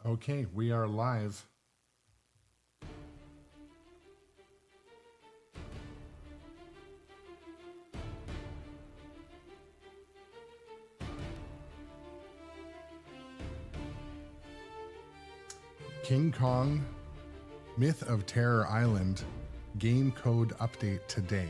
Okay, we are live. King Kong, Myth of Terror Island, game code update today.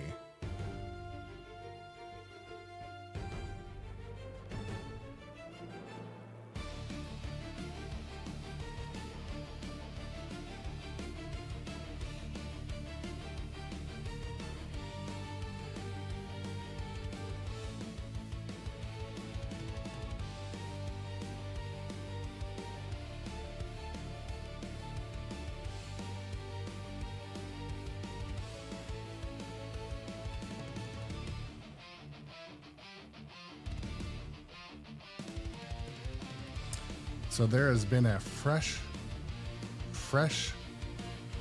So there has been a fresh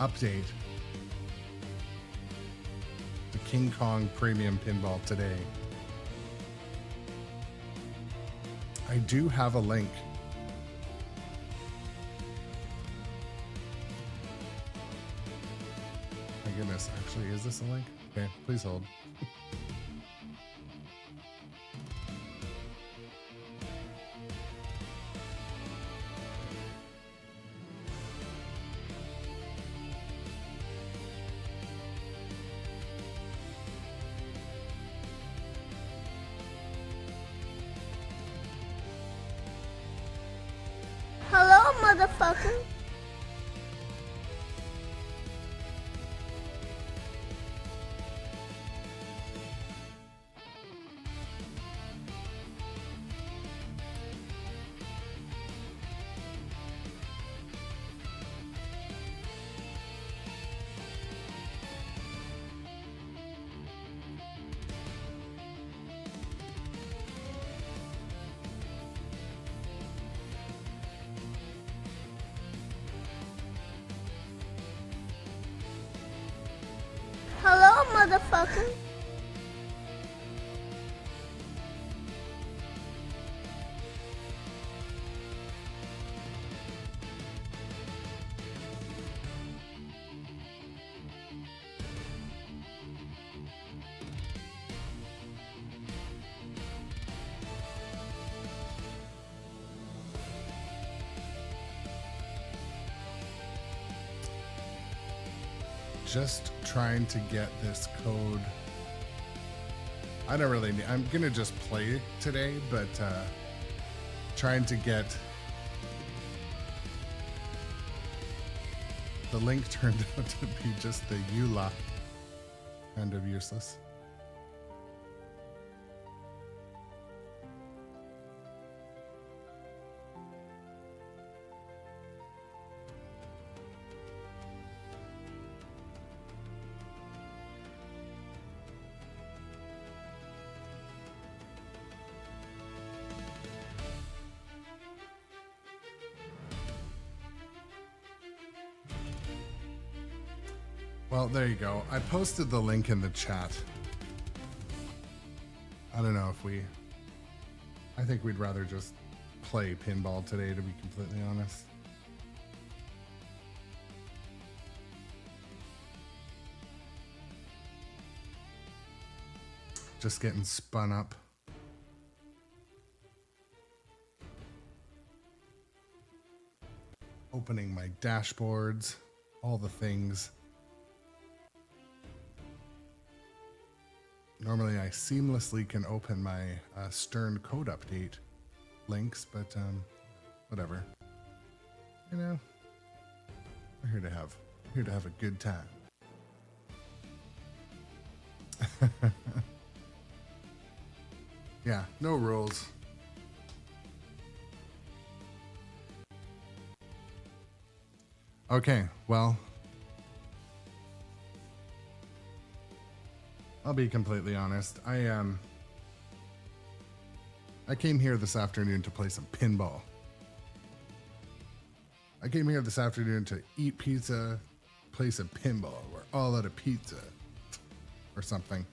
update to King Kong Premium Pinball today. I do have a link. My goodness, actually, is this a link? Okay, please hold. Hello, motherfucker. Hello, motherfucker. Just trying to get this code. I don't really need, I'm gonna just play today, but trying to get the link turned out to be just the EULA, kind of useless. Well, there you go. I posted the link in the chat. I don't know if I think we'd rather just play pinball today, to be completely honest. Just getting spun up. Opening my dashboards, all the things. Normally I seamlessly can open my Stern code update links, but whatever. You know, we're here to have a good time. Yeah, no rules. Okay, well, I'll be completely honest. I came here this afternoon to play some pinball. I came here this afternoon to eat pizza, play some pinball. We're all out of pizza or something.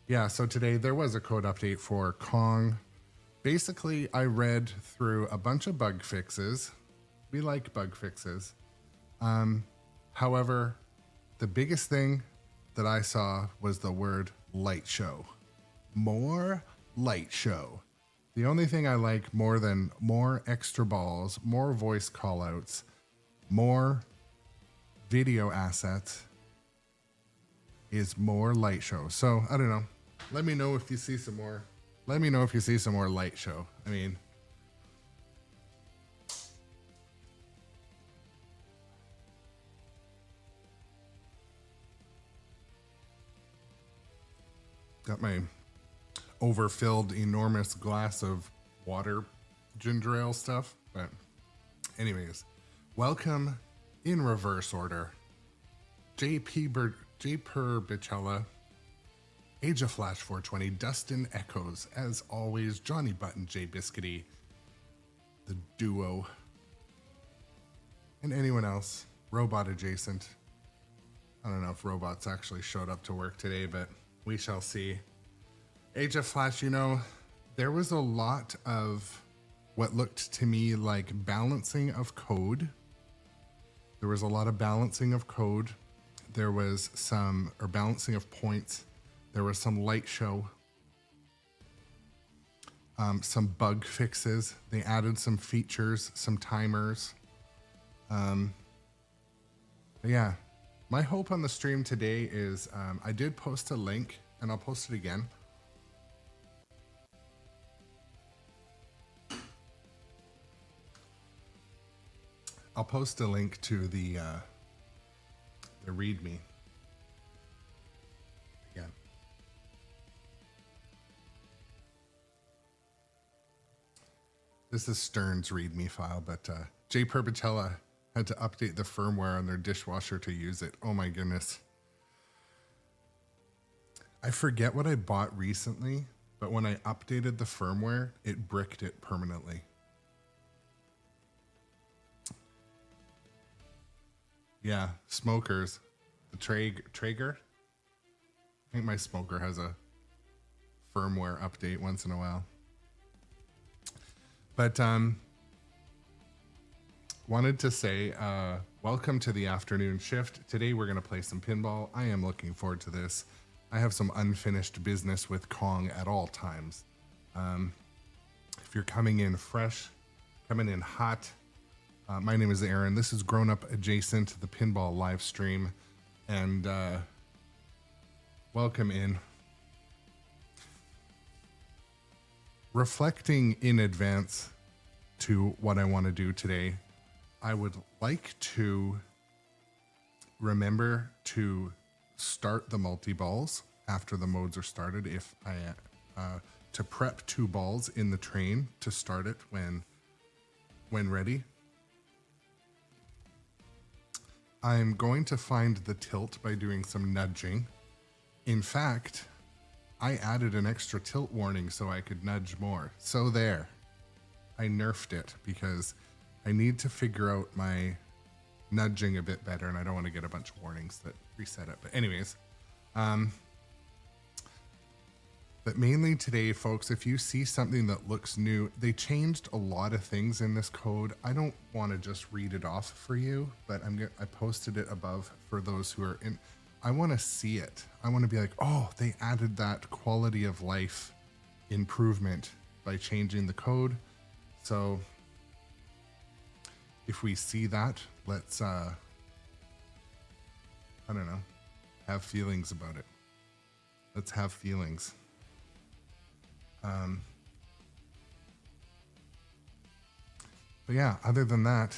Yeah, so today there was a code update for Kong basically, I read through a bunch of bug fixes. We like bug fixes. However, the biggest thing that I saw was the word light show. More light show. The only thing I like more than more extra balls, more voice callouts, more video assets is more light show. So I don't know. Let me know if you see some more. Let me know if you see some more light show. I mean, got my overfilled enormous glass of water ginger ale stuff. But anyways, welcome in reverse order. J. Per Bicella, Age of Flash 420, Dustin Echoes, as always, Johnny Button, J Biscuity, the duo, and anyone else, robot adjacent. I don't know if robots actually showed up to work today, but we shall see. Age of Flash, you know, there was a lot of what looked to me like balancing of code. There was a lot of balancing of code. There was some, or balancing of points. There was some light show. Some bug fixes. They added some features, some timers. But yeah, my hope on the stream today is I did post a link, and I'll post it again. I'll post a link to the README. Again. This is Stern's README file, but J. Perpetella had to update the firmware on their dishwasher to use it. Oh my goodness. I forget what I bought recently, but when I updated the firmware, it bricked it permanently. Yeah, smokers. The Traeger. I think my smoker has a firmware update once in a while. But wanted to say welcome to the afternoon shift. Today we're going to play some pinball. I am looking forward to this. I have some unfinished business with Kong at all times. If you're coming in fresh, coming in hot, my name is Aaron. This is Grown Up Adjacent, the Pinball live stream, and welcome in. Reflecting in advance to what I want to do today, I would like to remember to start the multi-balls after the modes are started. If I to prep 2 balls in the train to start it when ready. I'm going to find the tilt by doing some nudging. In fact, I added an extra tilt warning so I could nudge more. So there, I nerfed it because I need to figure out my nudging a bit better, and I don't want to get a bunch of warnings that reset it. But anyways, but mainly today, folks, if you see something that looks new, they changed a lot of things in this code. I don't want to just read it off for you, but I posted it above for those who are in. I want to see it. I want to be like, oh, they added that quality of life improvement by changing the code. So if we see that, let's, I don't know, have feelings about it. Let's have feelings. But yeah, other than that,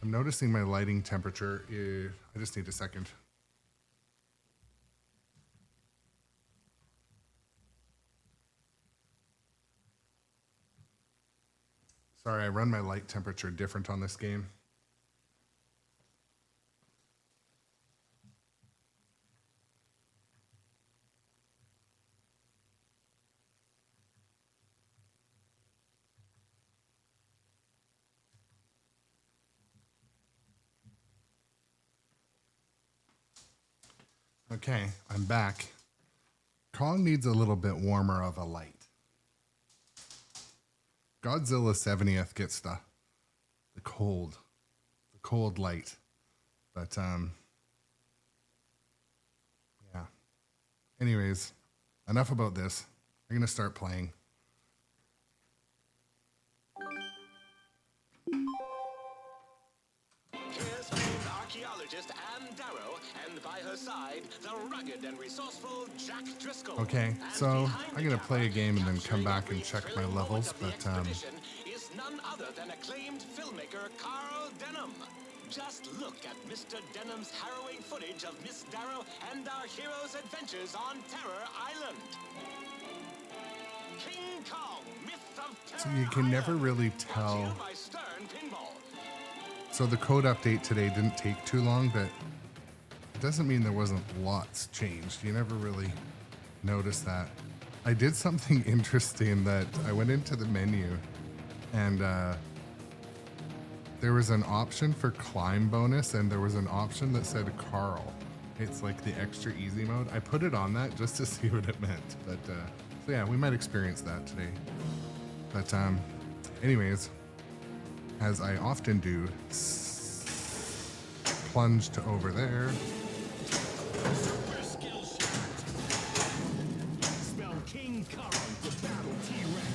I'm noticing my lighting temperature is, I just need a second. Sorry, I run my light temperature different on this game. Okay, I'm back. Kong needs a little bit warmer of a light. Godzilla 70th gets the cold light. But yeah. Anyways, enough about this. I'm going to start playing. Here's famed archaeologist Anne Darrow, and by her side, the rugged and resourceful Jack Driscoll. Okay, so I'm going to play a game and then come back and check my levels, but is none other than acclaimed filmmaker Carl Denham. Just look at Mr. Denham's harrowing footage of Miss Darrow and our hero's adventures on Terror Island. King Kong, Myth of Terror so you can never really tell. Island, by Sternpinball. So the code update today didn't take too long, but it doesn't mean there wasn't lots changed. You never really notice that. I did something interesting that I went into the menu and there was an option for climb bonus and there was an option that said Carl. It's like the extra easy mode. I put it on that just to see what it meant. But so yeah, we might experience that today. But anyways, as I often do, plunge to over there. Super skill shot. Spell King Kong to battle T-Rex.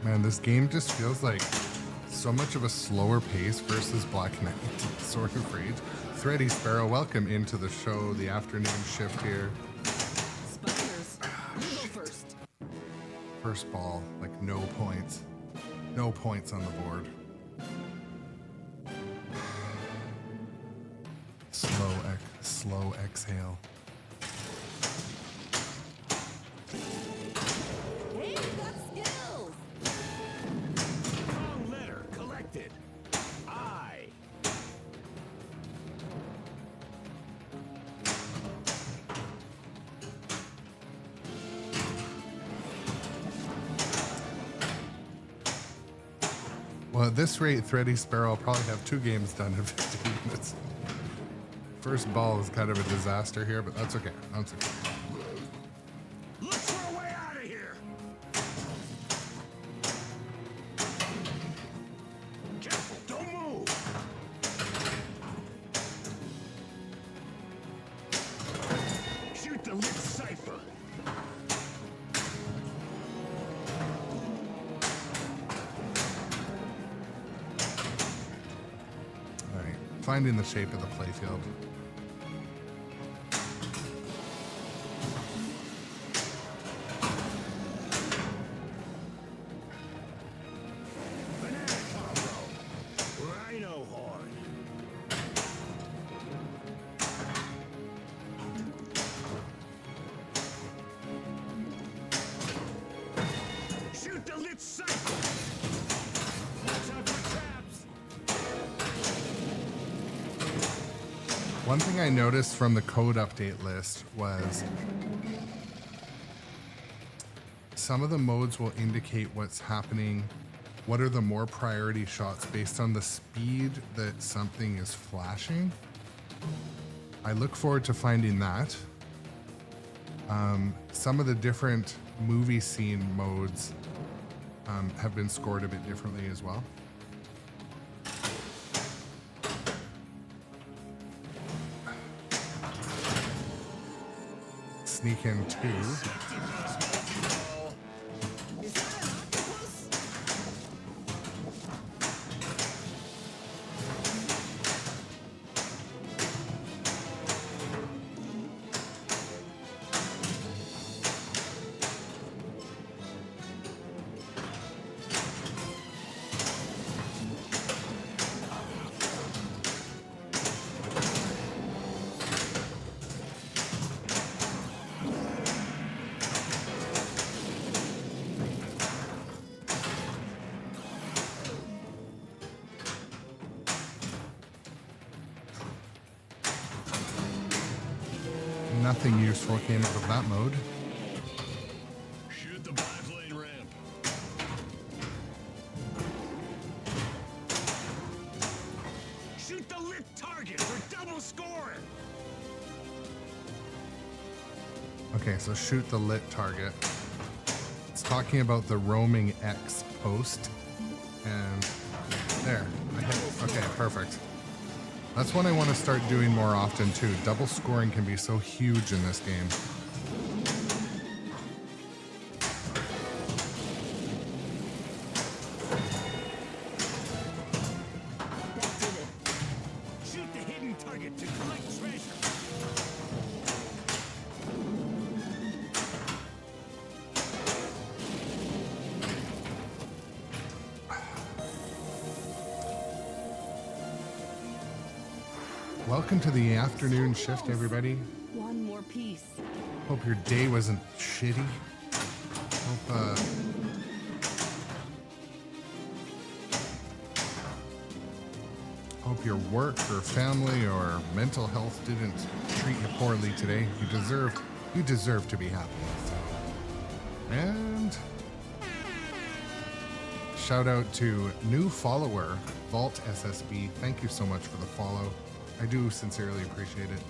Man, this game just feels like so much of a slower pace versus Black Knight, Sword of Rage. Thready Sparrow, welcome into the show, the afternoon shift here. Spiders, you go first. First ball, like no points. No points on the board. Slow exhale. Hey, you got skills. Wrong letter collected. I. Well, at this rate, Thready Sparrow will probably have 2 games done in 15 minutes. First ball is kind of a disaster here, but that's okay. That's okay. Look for a way out of here. Careful, don't move. Shoot the lit cipher. All right, finding the shape of the playfield. Banana combo. Rhino horn. Shoot the lit cipher. Watch out for traps. One thing I noticed from the code update list was some of the modes will indicate what's happening, what are the more priority shots based on the speed that something is flashing. I look forward to finding that. Some of the different movie scene modes have been scored a bit differently as well. Sneak in 2. Is that an octopus? Nothing useful came out of that mode. Shoot the biplane ramp. Okay, so shoot the lit target. It's talking about the roaming X post. And there, I hit. Okay, perfect. That's one I want to start doing more often too. Double scoring can be so huge in this game. That did it. Shoot the hidden target to collect treasure. Welcome to the afternoon shift, everybody. One more piece. Hope your day wasn't shitty. Hope your work or family or mental health didn't treat you poorly today. You deserve to be happy. And shout out to new follower, Vault SSB. Thank you so much for the follow. I do sincerely appreciate it.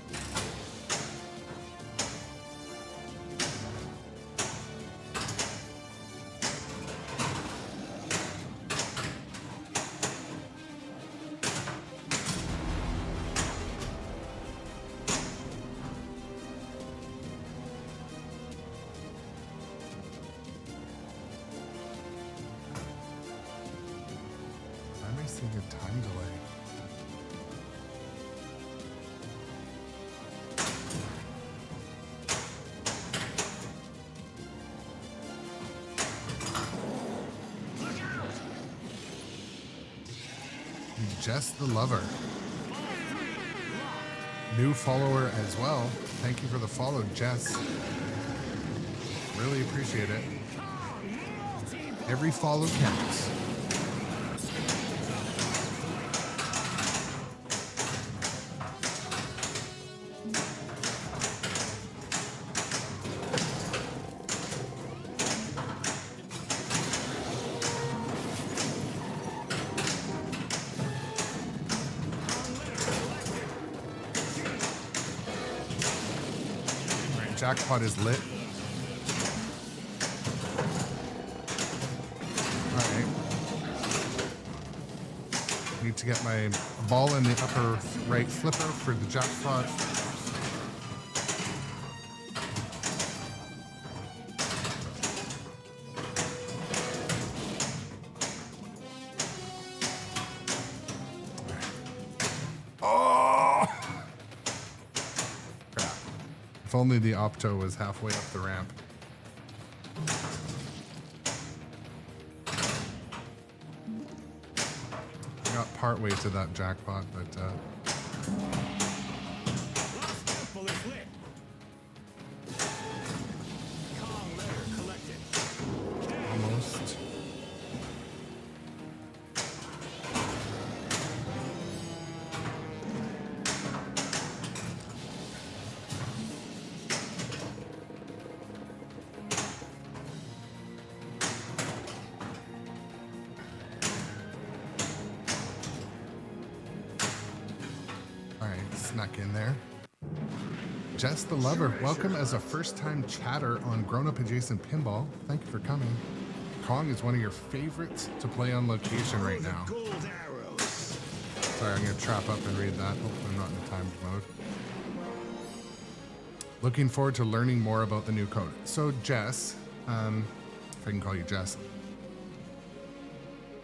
I may see a time delay. Jess the Lover. New follower as well. Thank you for the follow, Jess. Really appreciate it. Every follow counts. Jackpot is lit. Alright. Need to get my ball in the upper right flipper for the jackpot. If only the Opto was halfway up the ramp. I got part way to that jackpot, but Last temple is lit. Calm letter collected. almost. Snuck in there. Jess the Lover, welcome as a first-time chatter on Grown Up Adjacent Pinball. Thank you for coming. Kong is one of your favorites to play on location right now. Gold arrows. Sorry, I'm going to trap up and read that. Hopefully I'm not in timed mode. Looking forward to learning more about the new code. So Jess, if I can call you Jess,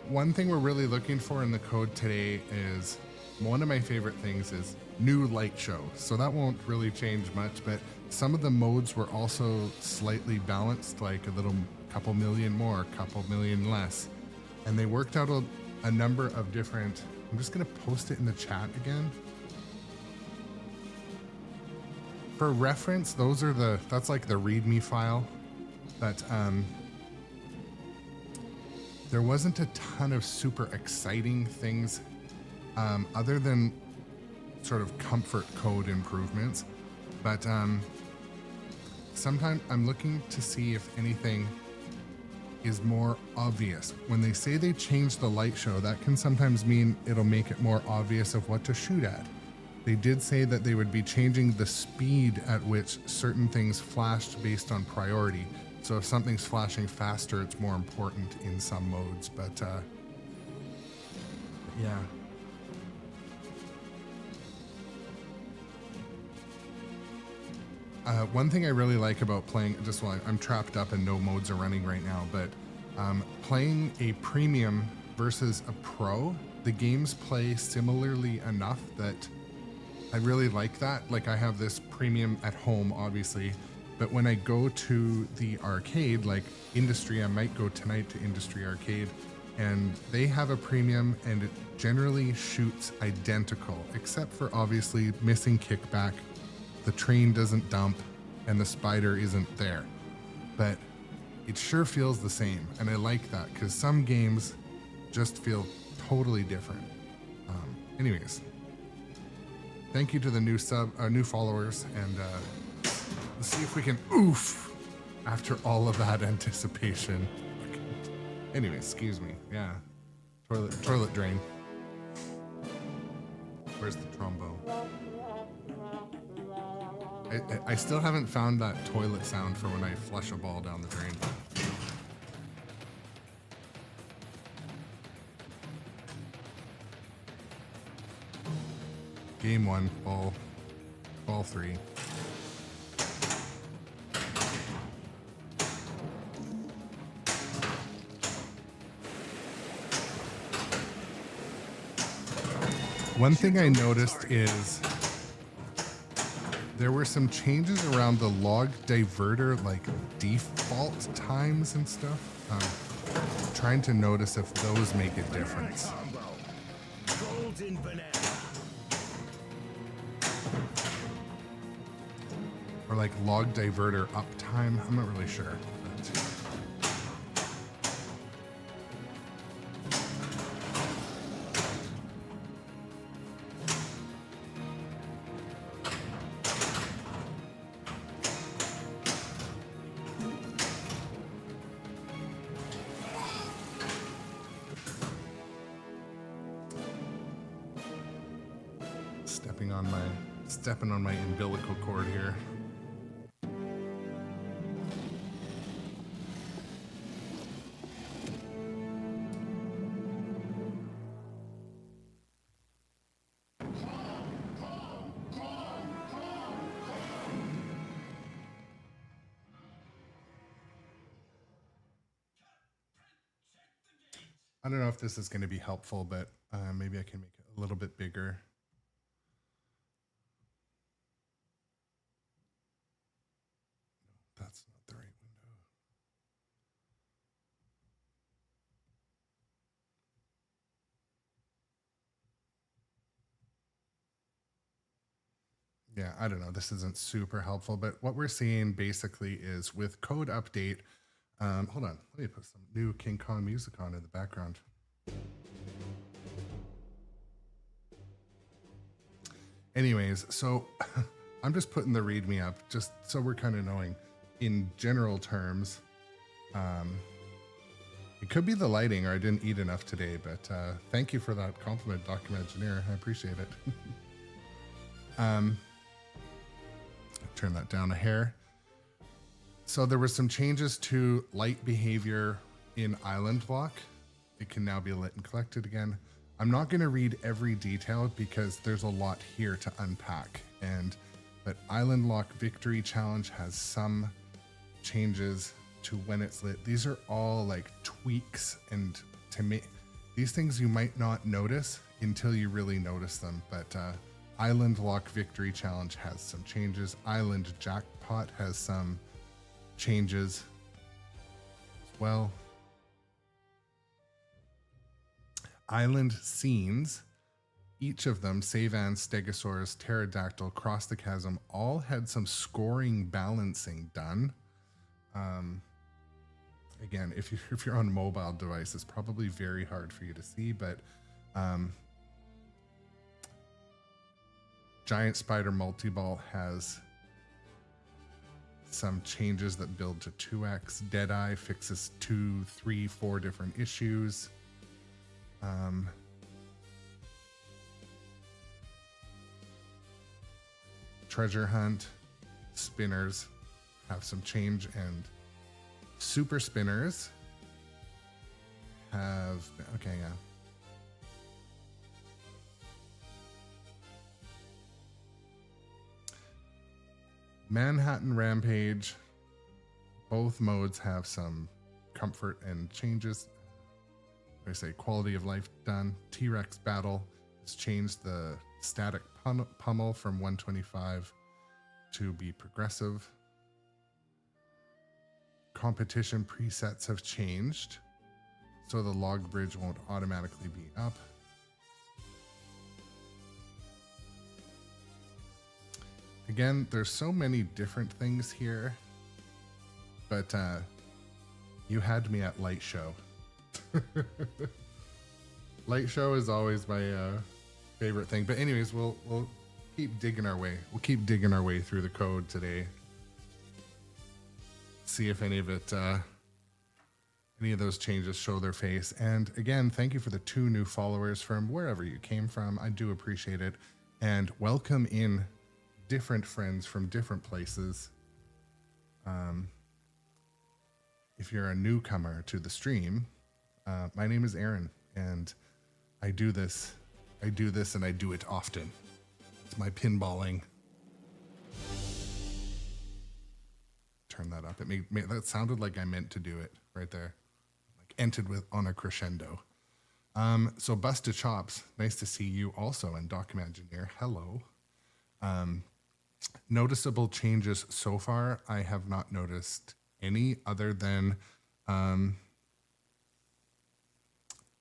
one thing we're really looking for in the code today is, one of my favorite things is new light show. So that won't really change much, but some of the modes were also slightly balanced, like a little couple million more, couple million less. And they worked out a number of different, I'm just gonna post it in the chat again. For reference, that's like the README file that there wasn't a ton of super exciting things other than sort of comfort code improvements, but sometimes I'm looking to see if anything is more obvious. When they say they changed the light show, that can sometimes mean it'll make it more obvious of what to shoot at. They did say that they would be changing the speed at which certain things flashed based on priority. So if something's flashing faster, it's more important in some modes. But yeah. One thing I really like about playing, just while I'm trapped up and no modes are running right now, but playing a premium versus a pro, the games play similarly enough that I really like that. Like I have this premium at home, obviously, but when I go to the arcade, like Industry, I might go tonight to Industry Arcade, and they have a premium and it generally shoots identical, except for obviously missing kickback. The train doesn't dump and the spider isn't there, but it sure feels the same. And I like that because some games just feel totally different. Anyways, thank you to the new new followers, and let's see if we can oof after all of that anticipation. Anyway, excuse me. Yeah, toilet drain. Where's the trombone? I still haven't found that toilet sound for when I flush a ball down the drain. Game 1, ball 3. One thing I noticed is there were some changes around the log diverter, like default times and stuff. Trying to notice if those make a difference. Golden banana. Or like log diverter uptime. I'm not really sure. But stepping on my umbilical cord here. I don't know if this is going to be helpful, but maybe I can make it a little bit bigger. That's not the right window. Yeah, I don't know. This isn't super helpful, but what we're seeing basically is with code update. Hold on, let me put some new King Kong music on in the background. Anyways, so I'm just putting the README up just so we're kind of knowing in general terms. It could be the lighting, or I didn't eat enough today, but thank you for that compliment, Document Engineer. I appreciate it. Turn that down a hair. So there were some changes to light behavior in Island Lock. It can now be lit and collected again. I'm not going to read every detail because there's a lot here to unpack. But Island Lock Victory Challenge has some changes to when it's lit. These are all like tweaks, and to me, these things you might not notice until you really notice them. But Island Lock Victory Challenge has some changes. Island Jackpot has some changes as well. Island Scenes, each of them, Savan, Stegosaurus, Pterodactyl, Cross the Chasm, all had some scoring balancing done. Again, if you're on a mobile device, it's probably very hard for you to see, but Giant Spider Multiball has some changes that build to 2x. Deadeye fixes 2, 3, 4 different issues. treasure hunt, spinners have some change, and super spinners have, okay, yeah. Manhattan Rampage, both modes have some comfort and changes. I say quality of life done. T-Rex Battle has changed the static pummel from 125 to be progressive. Competition presets have changed, so the log bridge won't automatically be up. Again, there's so many different things here, but you had me at light show. Light show is always my favorite thing. But anyways, we'll keep digging our way. We'll keep digging our way through the code today. See if any of it, any of those changes show their face. And again, thank you for the 2 new followers from wherever you came from. I do appreciate it. And welcome in different friends from different places. If you're a newcomer to the stream, my name is Aaron, and I do this and I do it often. It's my pinballing. Turn that up. It made that sounded like I meant to do it right there. Like ended with on a crescendo. So Busted Chops, nice to see you also, and Document Engineer, hello. Noticeable changes so far, I have not noticed any other than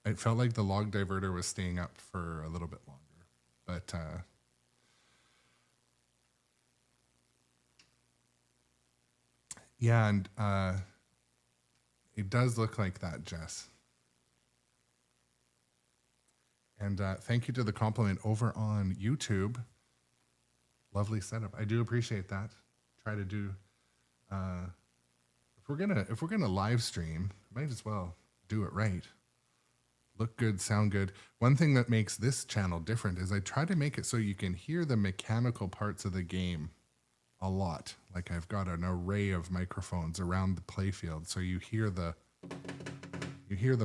it felt like the log diverter was staying up for a little bit longer, but yeah, and it does look like that, Jess. And thank you to the compliment over on YouTube. Lovely setup. I do appreciate that. Try to do if we're gonna live stream, might as well do it right. Look good, sound good. One thing that makes this channel different is I try to make it so you can hear the mechanical parts of the game a lot. Like I've got an array of microphones around the playfield, so you hear the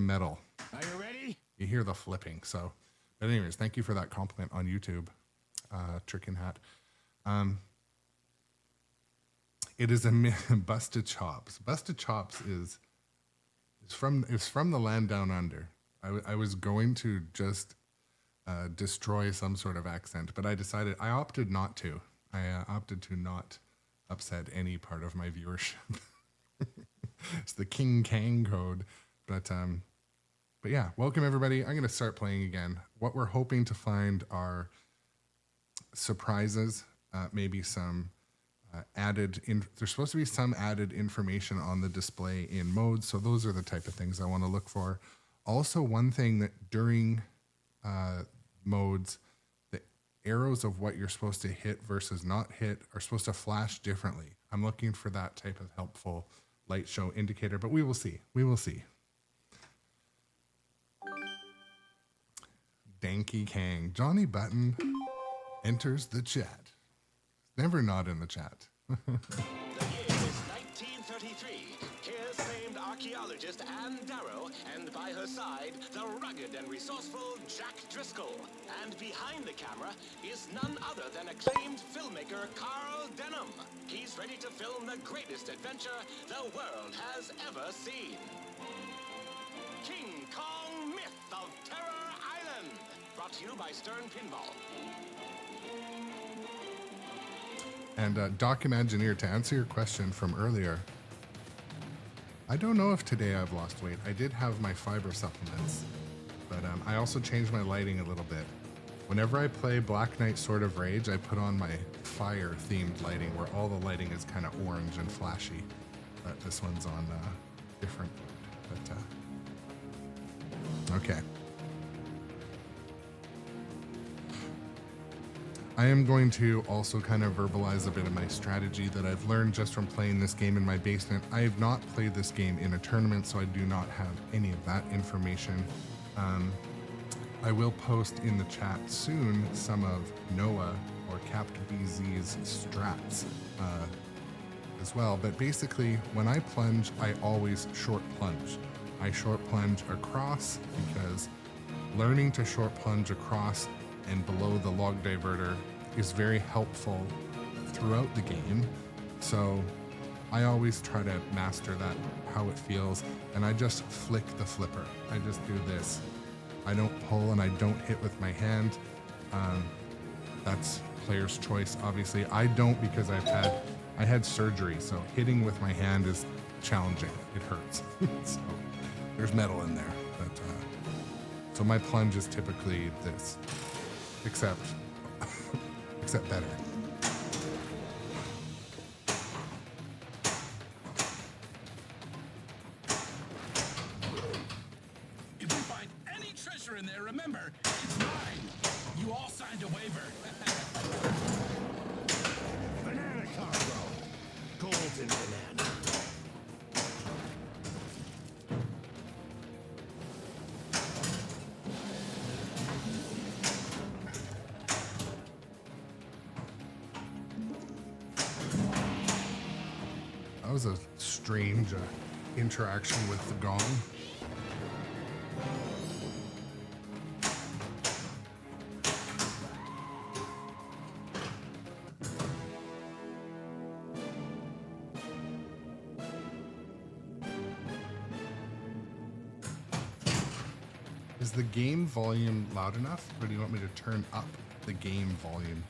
metal. Are you ready? You hear the flipping. So, but anyways, thank you for that compliment on YouTube, Trickin' Hat. It is a Busted Chops. Busted Chops is from the land down under. I was going to just destroy some sort of accent, but I opted not to. I opted to not upset any part of my viewership. It's the King Kang code, but yeah, welcome everybody. I'm going to start playing again. What we're hoping to find are surprises, maybe some there's supposed to be some added information on the display in modes, so those are the type of things I want to look for. Also, one thing that during modes, the arrows of what you're supposed to hit versus not hit are supposed to flash differently. I'm looking for that type of helpful light show indicator, but we will see. We will see. Danky Kang. Johnny Button enters the chat. Never not in the chat. The year is 1933. Here's famed archaeologist Anne Darrow, and by her side, the rugged and resourceful Jack Driscoll. And behind the camera is none other than acclaimed filmmaker Carl Denham. He's ready to film the greatest adventure the world has ever seen. King Kong Myth of Terror Island. Brought to you by sternpinball. And Document Engineer, to answer your question from earlier, I don't know if today I've lost weight. I did have my fiber supplements, but I also changed my lighting a little bit. Whenever I play Black Knight Sword of Rage, I put on my fire-themed lighting, where all the lighting is kind of orange and flashy. But this one's on different mode. But okay. I am going to also kind of verbalize a bit of my strategy that I've learned just from playing this game in my basement. I have not played this game in a tournament, so I do not have any of that information. I will post in the chat soon some of Noah or Capt BZ's strats as well. But basically, when I plunge, I always short plunge. I short plunge across because learning to short plunge across and below the log diverter is very helpful throughout the game. So I always try to master that, how it feels, and I just flick the flipper. I just do this. I don't pull and I don't hit with my hand. That's player's choice, obviously. I don't because I had surgery, so hitting with my hand is challenging. It hurts. So there's metal in there. But so my plunge is typically this, except better. If we find any treasure in there, remember, it's mine. You all signed a waiver. Banana cargo. Golden banana. That was a strange interaction with the gong. Is the game volume loud enough, or do you want me to turn up the game volume?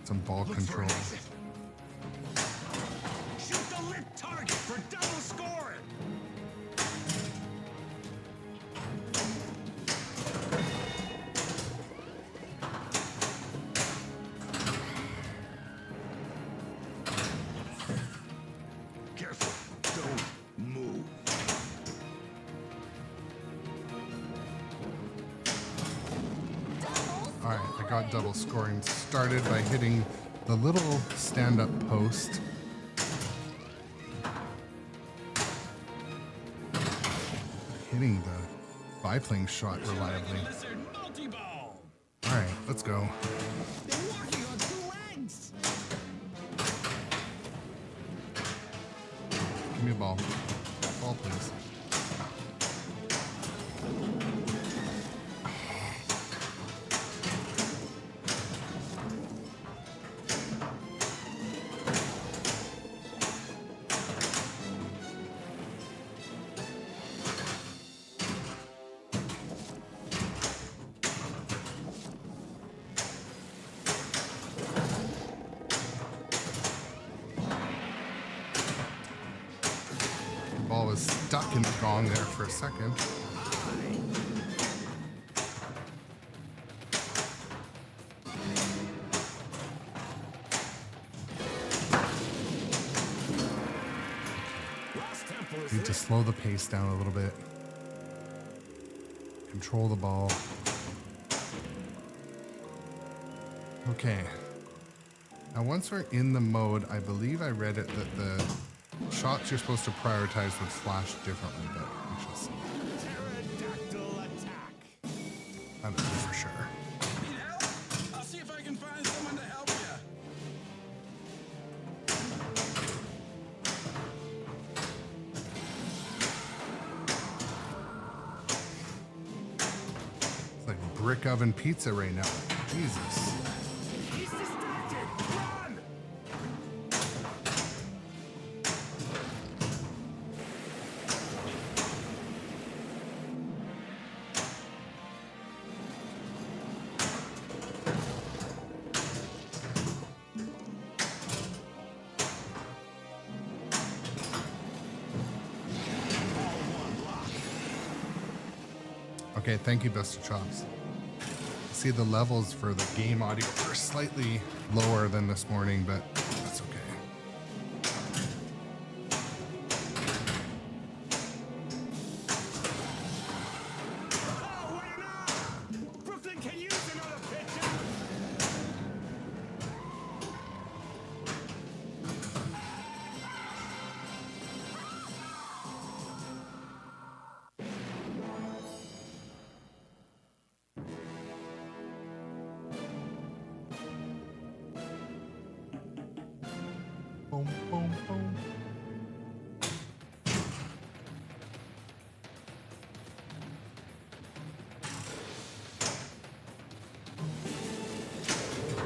Some ball control. Shoot the lit target for double score. Careful, don't move. All right, I got double scoring started by hitting the little stand-up post. Hitting the biplane shot reliably. Wizard multi-ball. All right, let's go. They're walking on two legs. Give me a ball. Ball, please. Ball was stuck in the gong there for a second. Need to slow the pace down a little bit. Control the ball. Okay. Now once we're in the mode, I believe I read it that the shots you're supposed to prioritize would flash differently, but we shall see. Pterodactyl attack. I don't know for sure. Need help? I'll see if I can find someone to help you. It's like brick oven pizza right now. Jesus. He's distracted. Run! Okay, thank you, Best of Chops. See, the levels for the game audio are slightly lower than this morning, but Boom, boom, boom.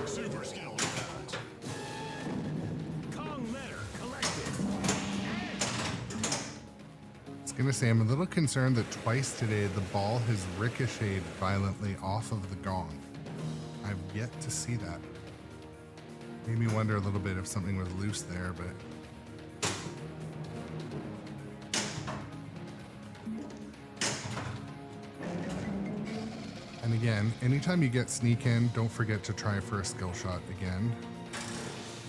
Super skill shot. Kong letter collected. I was gonna say I'm a little concerned that twice today the ball has ricocheted violently off of the gong. I've yet to see that. Made me wonder a little bit if something was loose there, but and again, anytime you get sneak in, don't forget to try for a skill shot again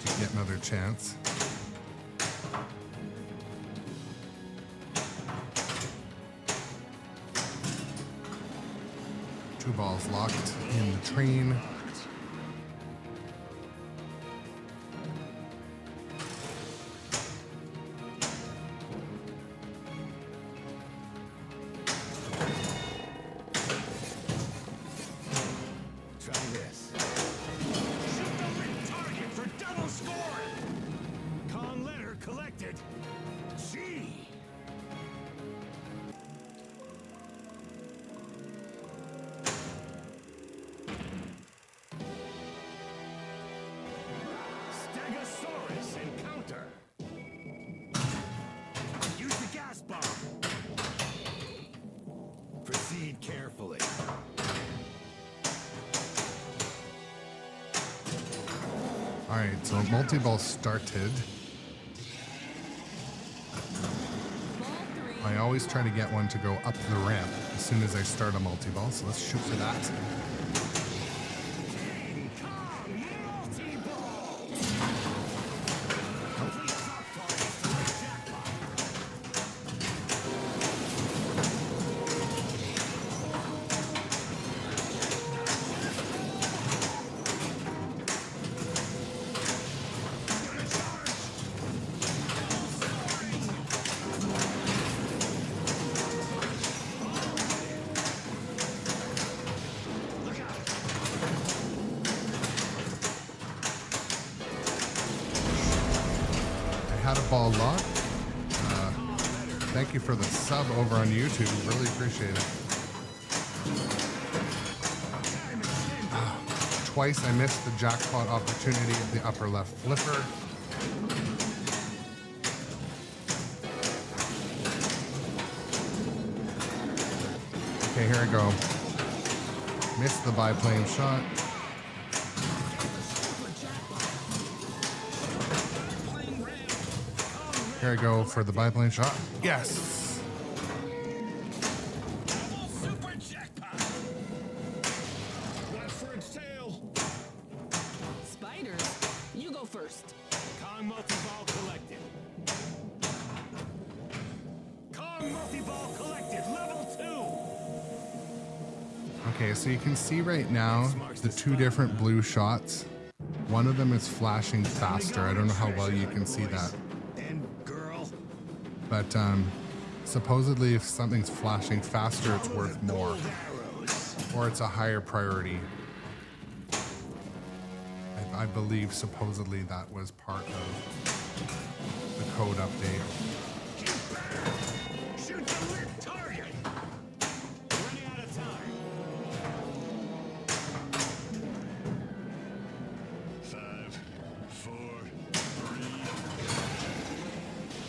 to get another chance. Two balls locked in the train. Try this. Shoot the lit target for double score. Kong letter collected. G. Stegosaurus encounter. Use the gas bomb. Proceed carefully. All right, so multi-ball started. I always try to get one to go up the ramp as soon as I start a multi-ball, so let's shoot for that. King Kong multi-ball. Complete top targets to the jackpot. Gonna charge. Look out. I had a ball locked. Thank you for the sub over on YouTube. Really appreciate it. Twice I missed the jackpot opportunity of the upper left flipper. Okay, here I go. Missed the biplane shot. Here I go for the biplane shot. Yes! Double super jackpot. Watch for its tail. Spiders, you go first. Kong multi-ball collected. Kong multi-ball collected. Level 2. Okay, so you can see right now the two different blue shots. One of them is flashing faster. I don't know how well you can see that. And girl. But supposedly if something's flashing faster, it's worth more. Gold arrows. Or it's a higher priority. I believe supposedly that was part of the code update. Keep better. Shoot the lit target. Running out of time. 5, 4, 3.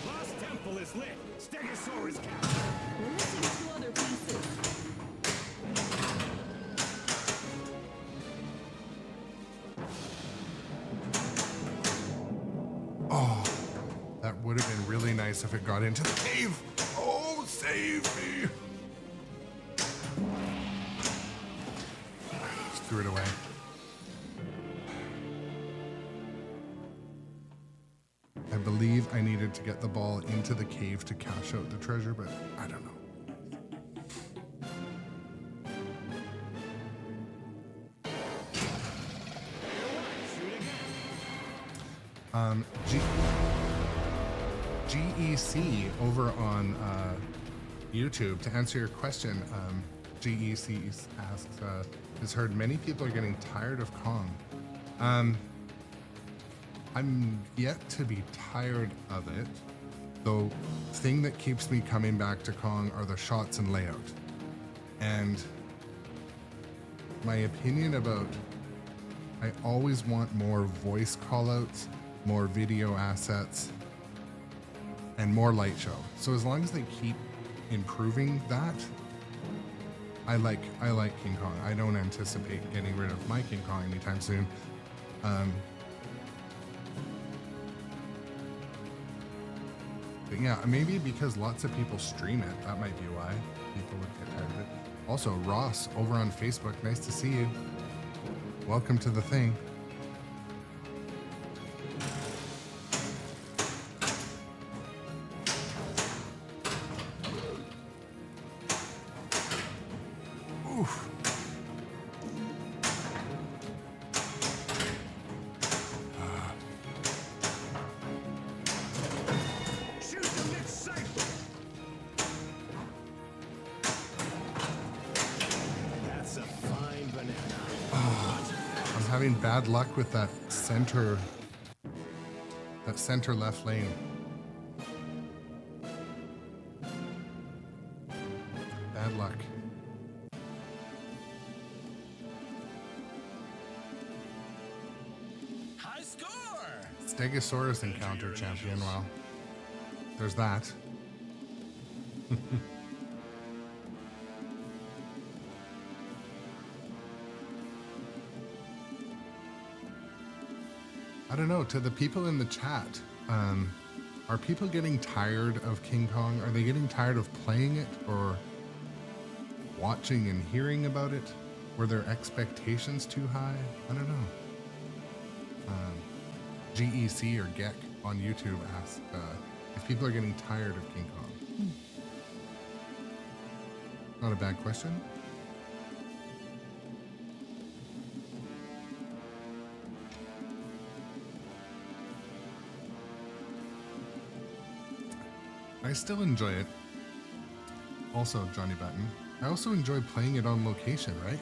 Lost temple is lit. Stegosaurus captured. We're missing 2 other pieces. Oh, that would have been really nice if it got into the cave. Oh, save me. Just threw it away. I believe I needed to get the ball into the cave to cash out the treasure, but I don't know. GEC over on YouTube, to answer your question, GEC asks, has heard many people are getting tired of Kong. I'm yet to be tired of it. Though, thing that keeps me coming back to Kong are the shots and layout. And my opinion about, I always want more voice callouts, more video assets, and more light show. So as long as they keep improving that, I like King Kong. I don't anticipate getting rid of my King Kong anytime soon. But yeah, maybe because lots of people stream it, that might be why people would get tired of it. Also, Ross over on Facebook, nice to see you. Welcome to the thing. Oof. Shoot them, it's safe! That's a fine banana. I'm having bad luck with that center left lane. Bad luck. High score! Stegosaurus encounter champion. Well, there's that. I don't know, to the people in the chat, are people getting tired of King Kong? Are they getting tired of playing it or watching and hearing about it? Were their expectations too high? I don't know. GEC or Geck on YouTube asked if people are getting tired of King Kong. Not a bad question. I still enjoy it. Also, Johnny Button, I also enjoy playing it on location, right?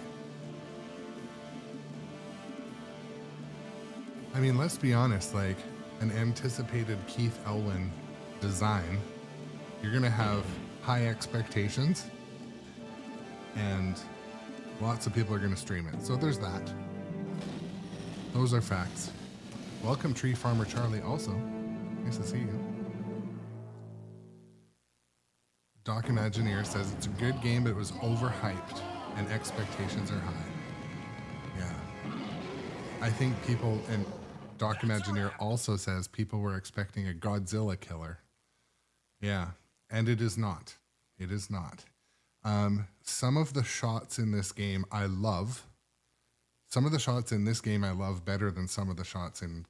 I mean, let's be honest, like an anticipated Keith Elwin design, you're gonna have high expectations and lots of people are gonna stream it. So there's that. Those are facts. Welcome, Tree Farmer Charlie, also. Nice to see you. Doc Imagineer says it's a good game, but it was overhyped and expectations are high. Yeah. I think people, and Doc Imagineer also says people were expecting a Godzilla killer. Yeah, and it is not. It is not. Some of the shots in this game I love. Some of the shots in this game I love better than some of the shots in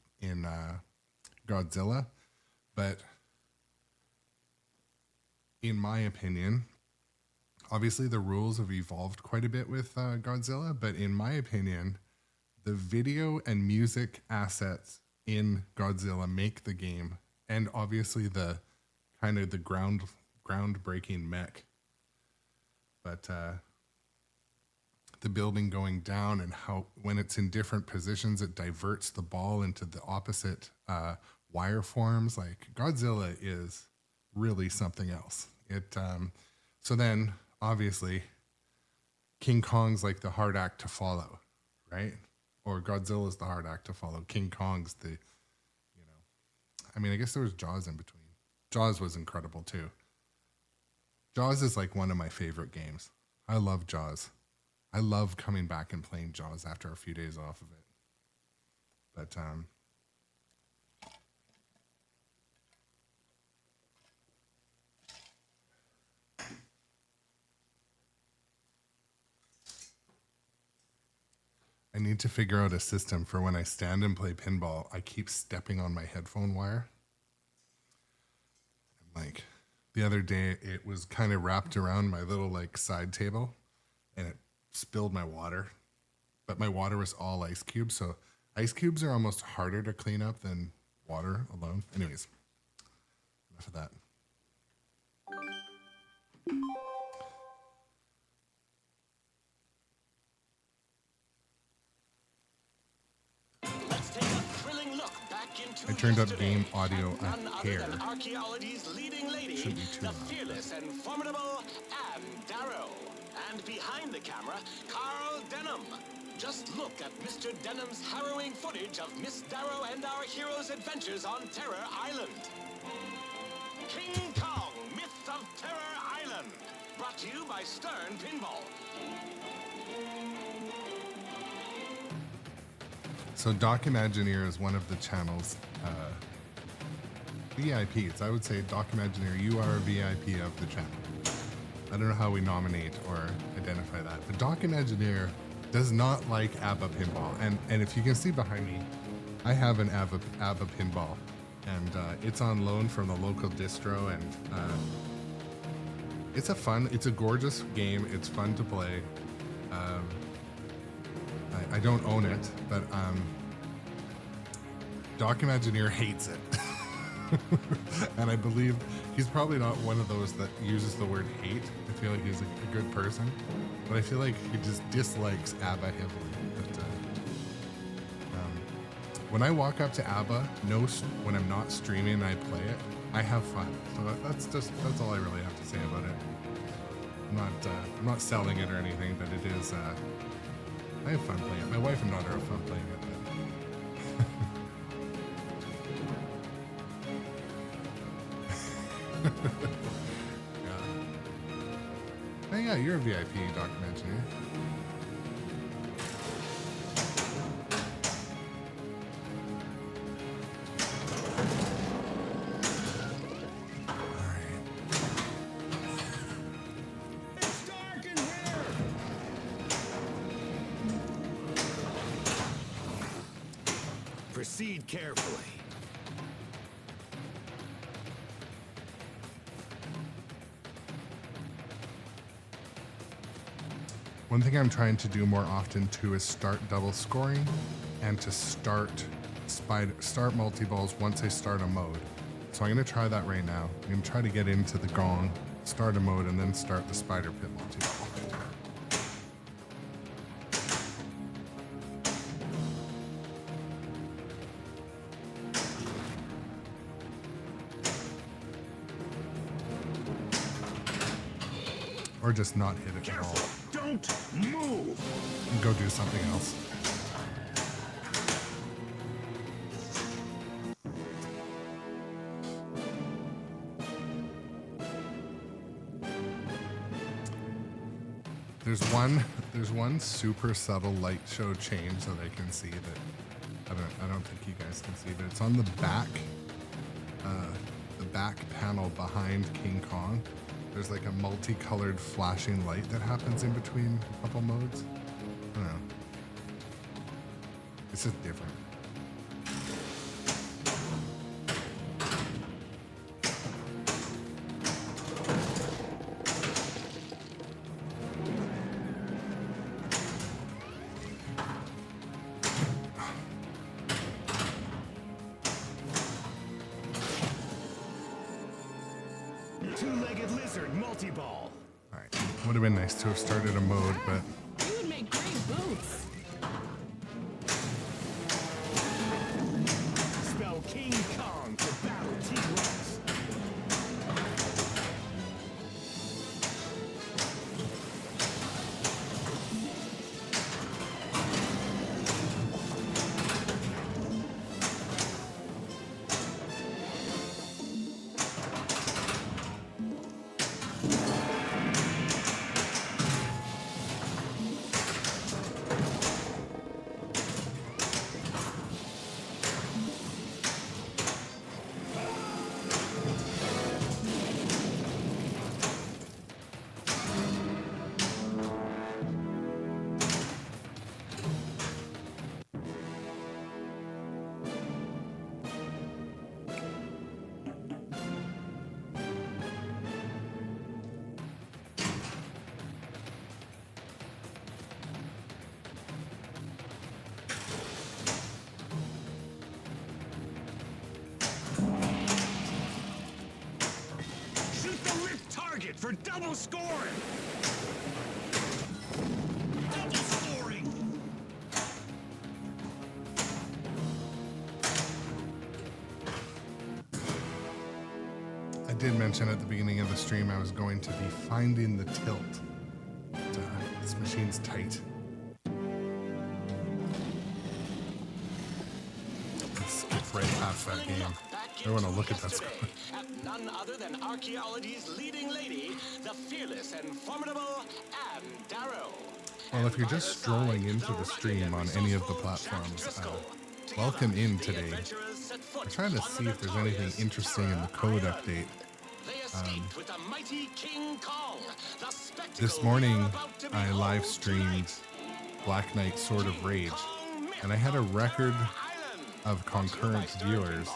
Godzilla, but in my opinion, obviously the rules have evolved quite a bit with Godzilla, but in my opinion, the video and music assets in Godzilla make the game, and obviously the kind of the groundbreaking mech. But the building going down and how when it's in different positions, it diverts the ball into the opposite wire forms. Like Godzilla is really something else. It so then obviously King Kong's like the hard act to follow, right? Or Godzilla's the hard act to follow. King Kong's the, you know, I mean, I guess there was Jaws in between. Jaws was incredible too. Jaws is like one of my favorite games. I love Jaws. I love coming back and playing Jaws after a few days off of it. But I need to figure out a system for when I stand and play pinball, I keep stepping on my headphone wire. Like the other day, it was kind of wrapped around my little like side table and it spilled my water, but my water was all ice cubes. So ice cubes are almost harder to clean up than water alone. Anyways, enough of that. Let's take a thrilling look back in to I turned up yesterday, game audio and none a other hair. than archaeology's leading lady, Shouldn't be too the loud. fearless and formidable Anne Darrow. And behind the camera, Carl Denham. Just look at Mr. Denham's harrowing footage of Miss Darrow and our hero's adventures on Terror Island. King Kong, Myth of Terror Island. Brought to you by Stern Pinball. So Doc Imagineer is one of the channel's VIPs. I would say Doc Imagineer, you are a VIP of the channel. I don't know how we nominate or identify that. But Doc Imagineer does not like ABBA pinball. And if you can see behind me, I have an ABBA pinball. And it's on loan from the local distro. And it's a gorgeous game. It's fun to play. I don't own it, but Doc Imagineer hates it. And I believe he's probably not one of those that uses the word hate. I feel like he's a good person, but I feel like he just dislikes ABBA heavily. But when I walk up to ABBA, when I'm not streaming and I play it, I have fun. So that's all I really have to say about it. I'm not selling it or anything, but it is. I have fun playing it. My wife and daughter have fun playing it. Yeah. Oh yeah, you're a VIP, Doc Imagineer. Proceed carefully. One thing I'm trying to do more often too is start double scoring and to start multi-balls once I start a mode. So I'm going to try that right now. I'm going to try to get into the gong, start a mode, and then start the spider pit multi-ball. Or just not hit it at all. Don't move. And go do something else. There's one super subtle light show change that I can see that I don't think you guys can see, but it's on the back panel behind King Kong. There's like a multicolored flashing light that happens in between a couple modes. I don't know. It's just different. Two-legged lizard multi-ball. All right. Would have been nice to have started a mode, but You would make great boots. Spell King Kong for battle T-Rex. For double scoring! Double scoring! mention at the beginning of the stream I was going to be finding the tilt. But, this machine's tight. Let's skip right past that game. I want to look at that score. At none other than archaeology's leading lady, the fearless and formidable Anne Darrow. Well, if you're just strolling into the stream on any of the platforms, welcome in today. I'm trying to see if there's anything interesting in the code update. This morning, I live streamed Black Knight Sword of Rage, and I had a record of concurrent viewers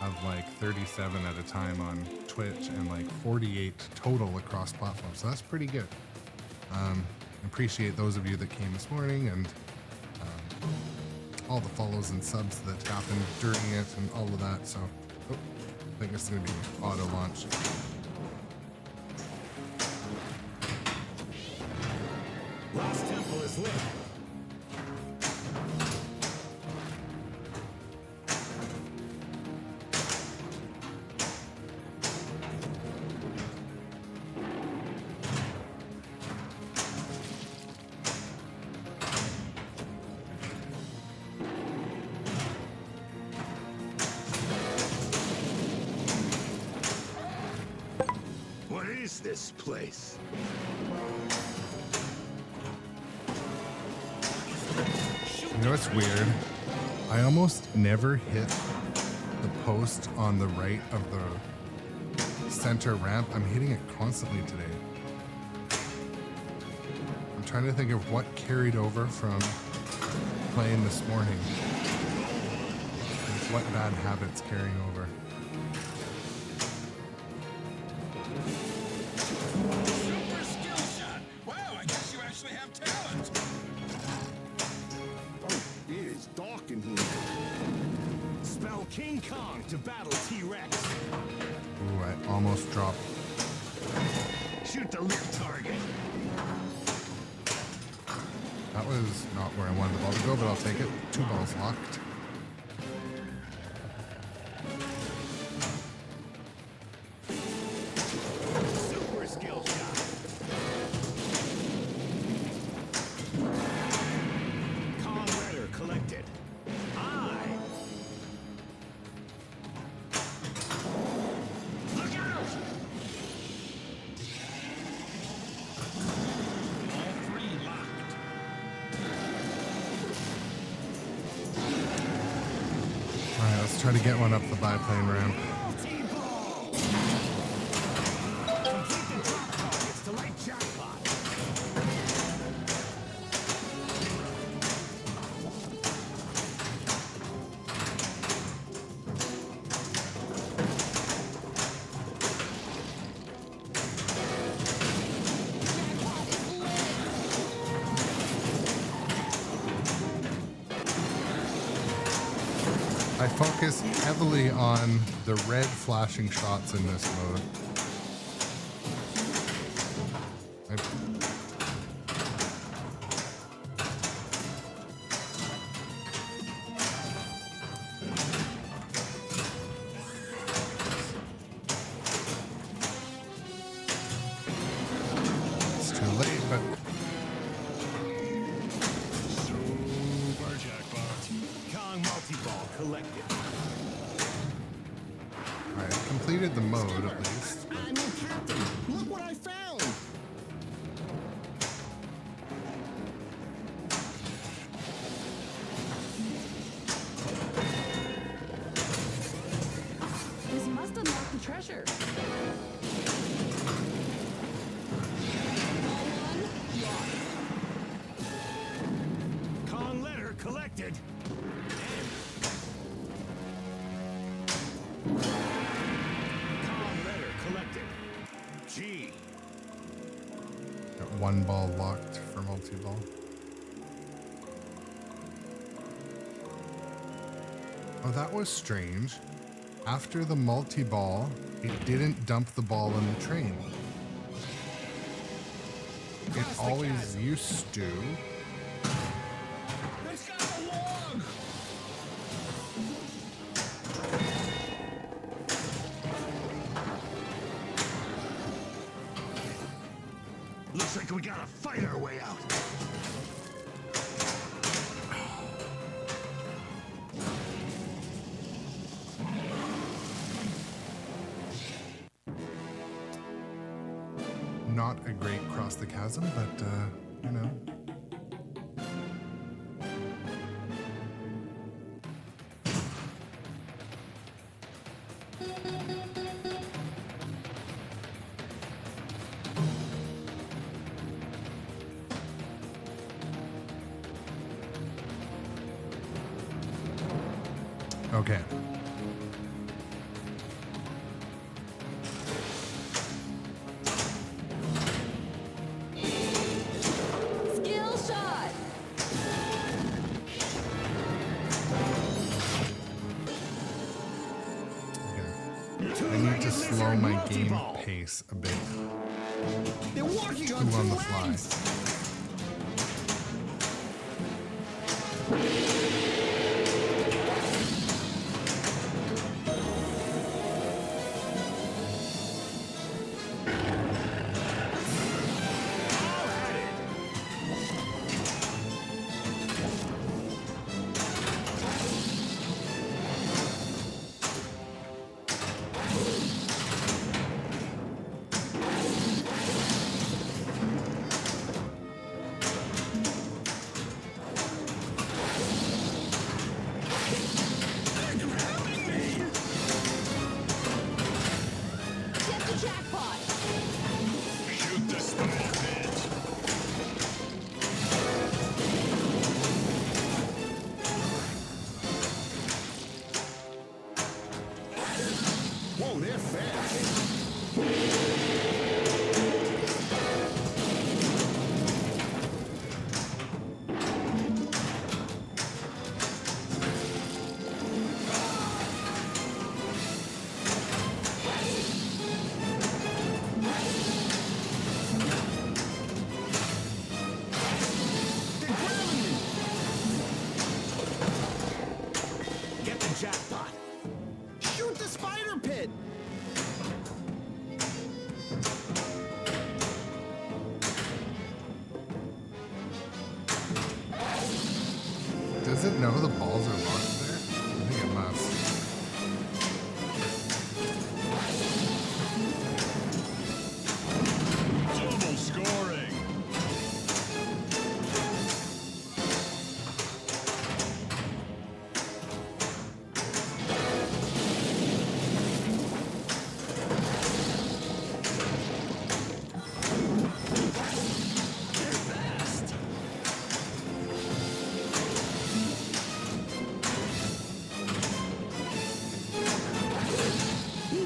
of like 37 at a time on Twitch and like 48 total across platforms. So that's pretty good. Appreciate those of you that came this morning and all the follows and subs that happened during it and all of that. So I think it's going to be auto launch. Last temple is lit. What is this place? You know what's weird? I almost never hit the post on the right of the center ramp. I'm hitting it constantly today. I'm trying to think of what carried over from playing this morning. Like what bad habits carrying over. Super skill shot. Wow, I guess you actually have talent. It is dark in here. Spell King Kong to battle T-Rex. Ooh, I almost dropped. Shoot the lit target. That was not where I wanted the ball to go, but I'll take it. 2 balls locked. Super skill shot. Kong letter collected. I. Look out! All 3 locked. All right, let's try to get one up the biplane ramp. Multi-ball! Complete the drop targets to light jackpot. I focus heavily on the red flashing shots in this mode. It's too late, but Super jackpot. Kong multi-ball collected. I completed the mode at least. I'm your captain. Look what I found. This must unlock the treasure. Kong letter collected. Kong letter collected. G. Got 1 ball locked for multi-ball. Oh, that was strange. After the multi-ball, it didn't dump the ball in the train. It always used to. It's got the log. Looks like we gotta fight our way out. Not a great cross the chasm, but you know. Okay. Skill shot. I need to slow my game pace a bit. They're walking Too on the fly. Get the jackpot. Shoot the spider pit. Whoa, they're fast. They're grabbing me. Get the jackpot. Shoot the spider pit. Does it know the balls are locked there? I think it must. Double scoring.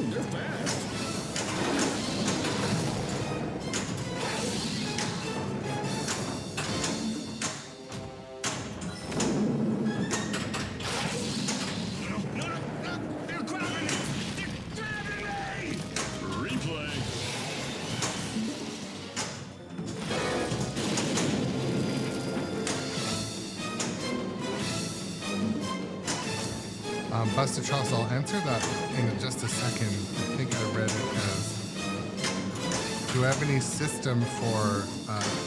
They're fast. No, no, no, they're grabbing me! They're grabbing me! Replay. Busted Chops, I'll answer that in just a second. I think I read it as, do I have any system for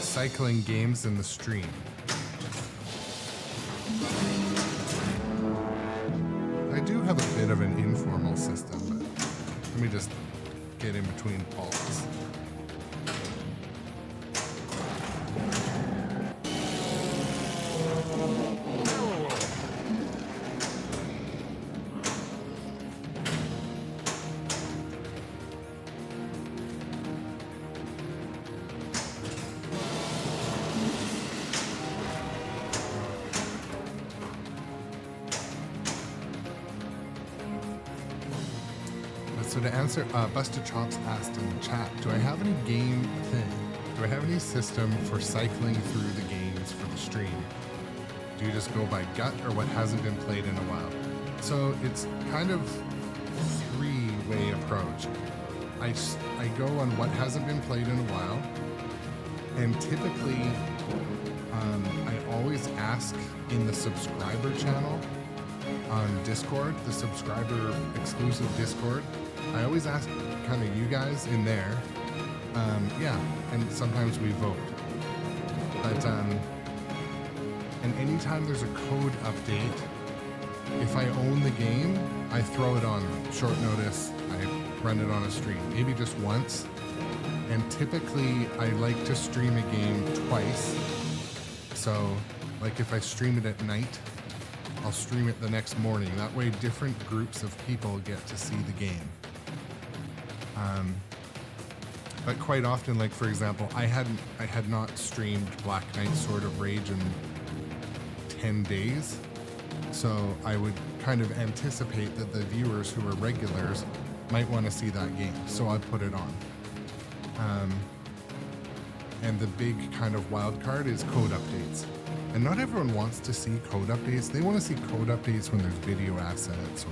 cycling games in the stream? I do have a bit of an informal system, but let me just get in between balls. So to answer, Busted Chops asked in the chat, do I have any game thing? Do I have any system for cycling through the games for the stream? Do you just go by gut or what hasn't been played in a while? So it's kind of three-way approach. I go on what hasn't been played in a while, and typically I always ask in the subscriber channel on Discord, the subscriber exclusive Discord. I always ask kind of you guys in there Yeah, and sometimes we vote. But and anytime there's a code update, if I own the game, I throw it on short notice. I run it on a stream, maybe just once. And typically, I like to stream a game twice. So, like if I stream it at night, I'll stream it the next morning. That way, different groups of people get to see the game. But quite often, like for example, I had not streamed Black Knight Sword of Rage in 10 days. So I would kind of anticipate that the viewers who are regulars might want to see that game. So I'd put it on. And the big kind of wild card is code updates. And not everyone wants to see code updates. They want to see code updates when there's video assets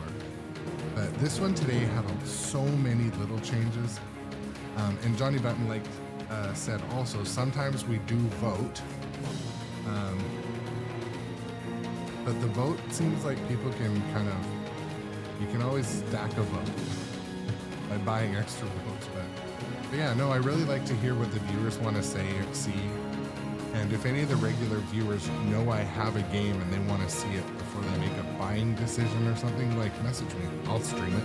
but this one today had so many little changes. And Johnny Button said also, sometimes we do vote. But the vote seems like people can you can always stack a vote by buying extra votes. But yeah, no, I really like to hear what the viewers want to say or see. And if any of the regular viewers know I have a game and they want to see it before they make a buying decision or something, message me. I'll stream it.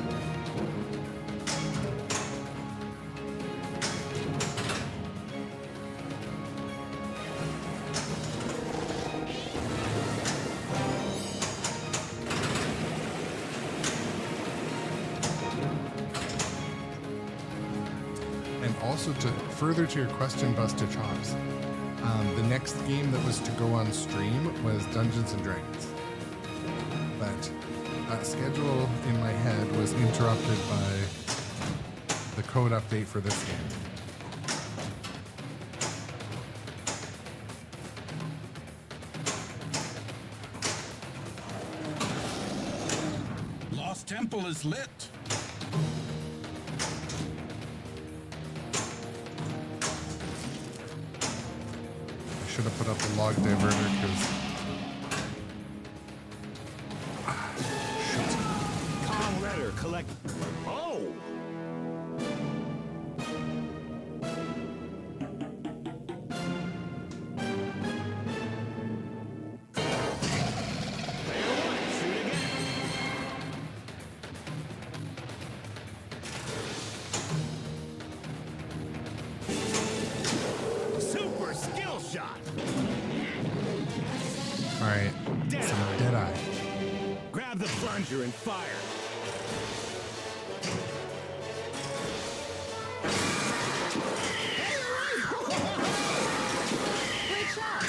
And also, to further to your question, Busted Chops, the next game that was to go on stream was Dungeons and Dragons. But that schedule in my head was interrupted by the code update for this game. Lost Temple is lit. Should have put up a log diverter because Call letter collect. Oh! Super skill shot. all right, some Deadeye. Grab the plunger and fire. Great shot.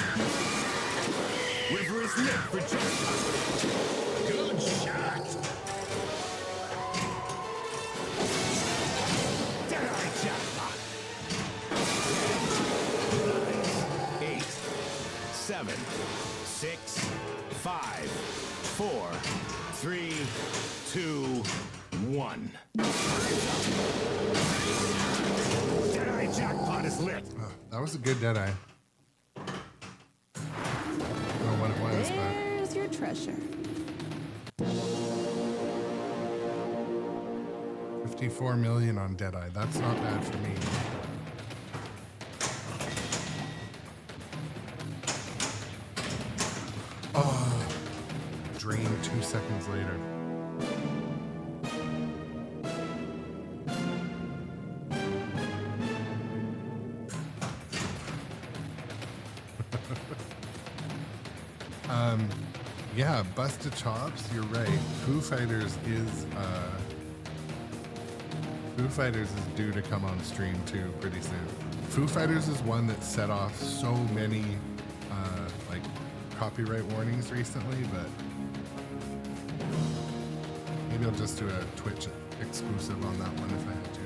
River is lit for jackpot. Good shot. Deadeye jackpot. 9, 8, 7, 6, 5, 4, 3, 2, 1. Deadeye jackpot is lit. Oh, that was a good Deadeye. I don't know what it was, but There's your treasure. 54 million on Deadeye. That's not bad for me. Oh, drain 2 seconds later. Yeah, Busted Chops, you're right. Foo Fighters is due to come on stream too pretty soon. Foo Fighters is one that set off so many copyright warnings recently, but maybe I'll just do a Twitch exclusive on that one if I have to.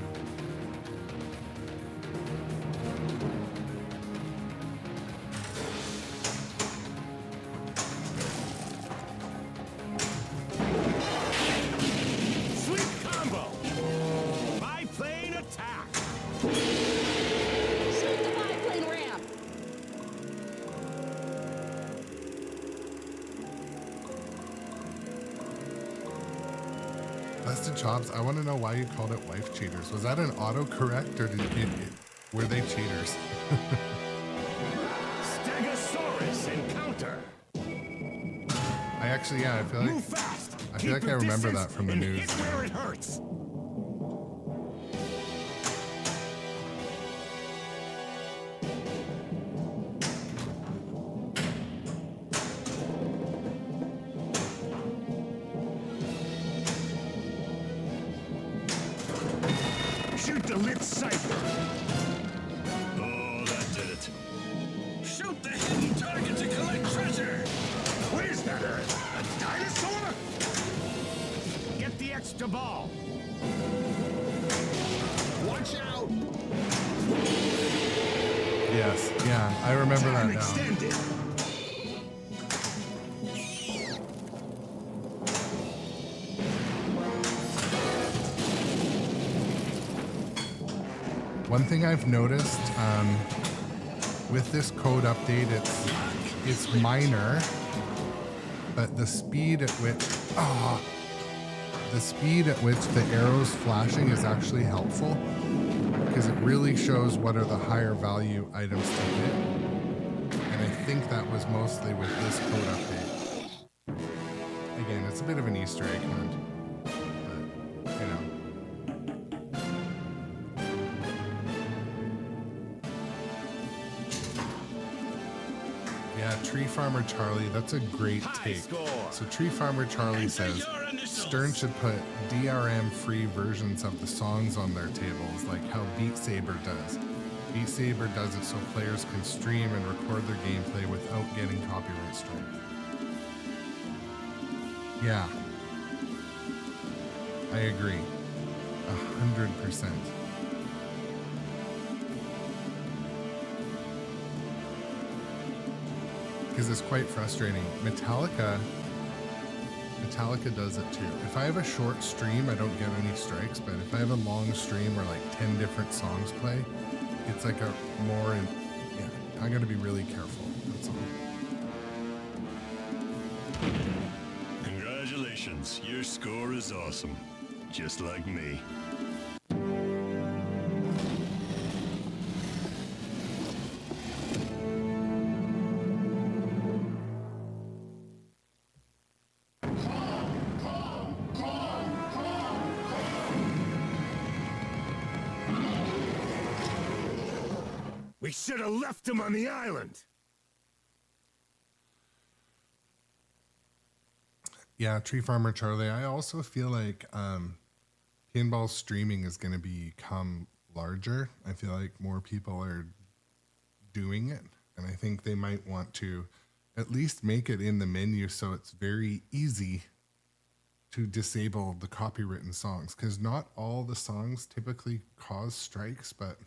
Sweet combo. Biplane attack. Shoot the biplane ramp. Busted Chops, I want to know why you called it Wife Cheaters. Was that an autocorrect or did Were they cheaters? Stegosaurus encounter. I actually, yeah, I feel like Move fast. I feel like I remember that from the news. Hit where it hurts. Shoot the lit cipher. Oh, that did it. Shoot the hidden target to collect treasure. What is that, a dinosaur? Get the extra ball. Watch out. Yes, yeah, I remember that Time now. extended. One thing I've noticed with this code update, it's minor, but the speed at which the arrows flashing is actually helpful because it really shows what are the higher value items to hit. And I think that was mostly with this code update. Again, it's a bit of an Easter egg hunt, but you know. Yeah, Tree Farmer Charlie, that's a great take. So Tree Farmer Charlie says Stern should put DRM-free versions of the songs on their tables, like how Beat Saber does. Beat Saber does it so players can stream and record their gameplay without getting copyright strike. Yeah, I agree, 100%. Because it's quite frustrating. Metallica does it too. If I have a short stream, I don't get any strikes, but if I have a long stream where like 10 different songs play, it's like a more, yeah, I gotta be really careful, that's all. Congratulations, your score is awesome. Just like me. We should have left him on the island. Yeah, Tree Farmer Charlie, I also feel like pinball streaming is going to become larger. I feel like more people are doing it, and I think they might want to at least make it in the menu so it's very easy to disable the copywritten songs, because not all the songs typically cause strikes, but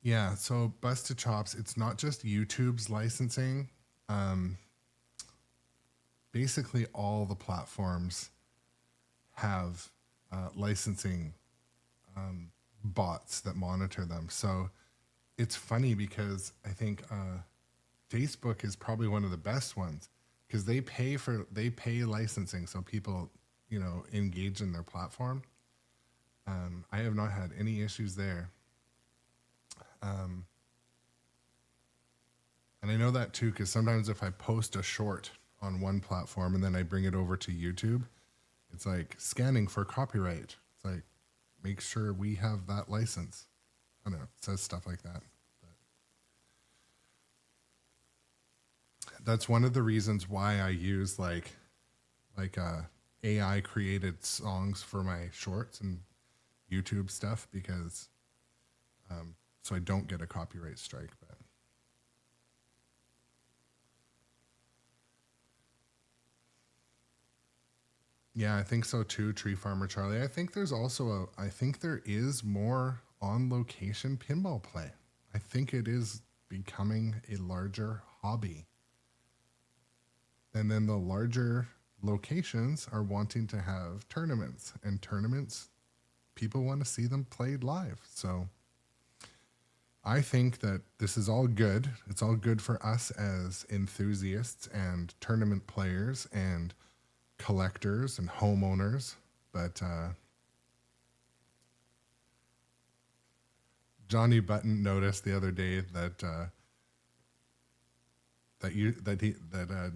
yeah, so Busted Chops, it's not just YouTube's licensing. Basically all the platforms have licensing bots that monitor them. So it's funny because I think Facebook is probably one of the best ones because they pay licensing so people, you know, engage in their platform. I have not had any issues there. And I know that too, because sometimes if I post a short on one platform and then I bring it over to YouTube, it's like scanning for copyright. It's like, make sure we have that license. I don't know, it says stuff like that. But that's one of the reasons why I use like AI created songs for my shorts and YouTube stuff, because so I don't get a copyright strike. But yeah, I think so too, Tree Farmer Charlie. I think there's also I think there is more on location pinball play. I think it is becoming a larger hobby. And then the larger locations are wanting to have tournaments, and tournaments, people want to see them played live. So I think that this is all good. It's all good for us as enthusiasts and tournament players and collectors and homeowners. But Johnny Button noticed the other day that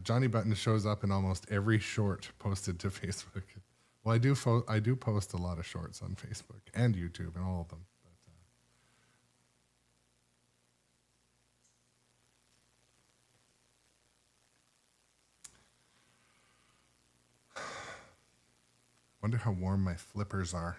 Johnny Button shows up in almost every short posted to Facebook. Well, I do post a lot of shorts on Facebook and YouTube and all of them. Wonder how warm my flippers are.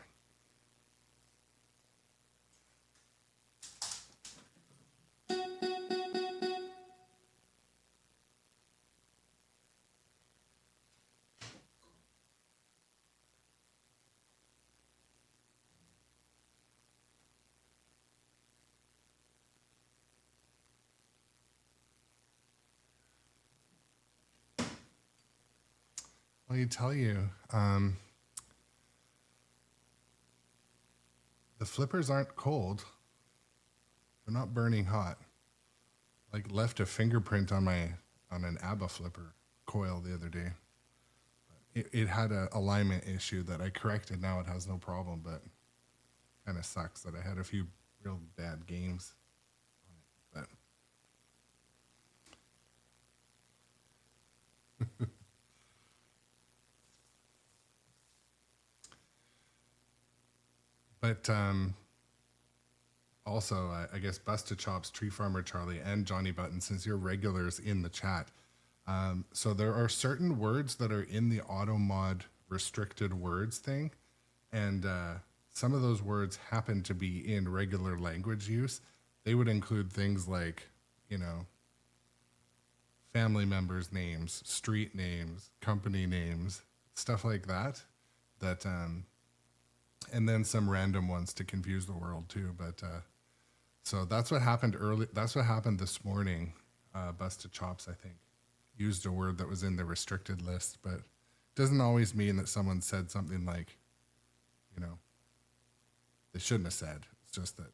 Well, you tell you, the flippers aren't cold. They're not burning hot. Like left a fingerprint on an ABBA flipper coil the other day. It had a alignment issue that I corrected. Now it has no problem, but kind of sucks that I had a few real bad games on it. But But also, I guess Busta Chops, Tree Farmer Charlie, and Johnny Button, since you're regulars in the chat. So there are certain words that are in the auto mod restricted words thing. And some of those words happen to be in regular language use. They would include things like, you know, family members' names, street names, company names, stuff like that. And then some random ones to confuse the world too. But so that's what happened early. That's what happened this morning. Busta Chops, I think, used a word that was in the restricted list, but it doesn't always mean that someone said something like, you know, they shouldn't have said. It's just that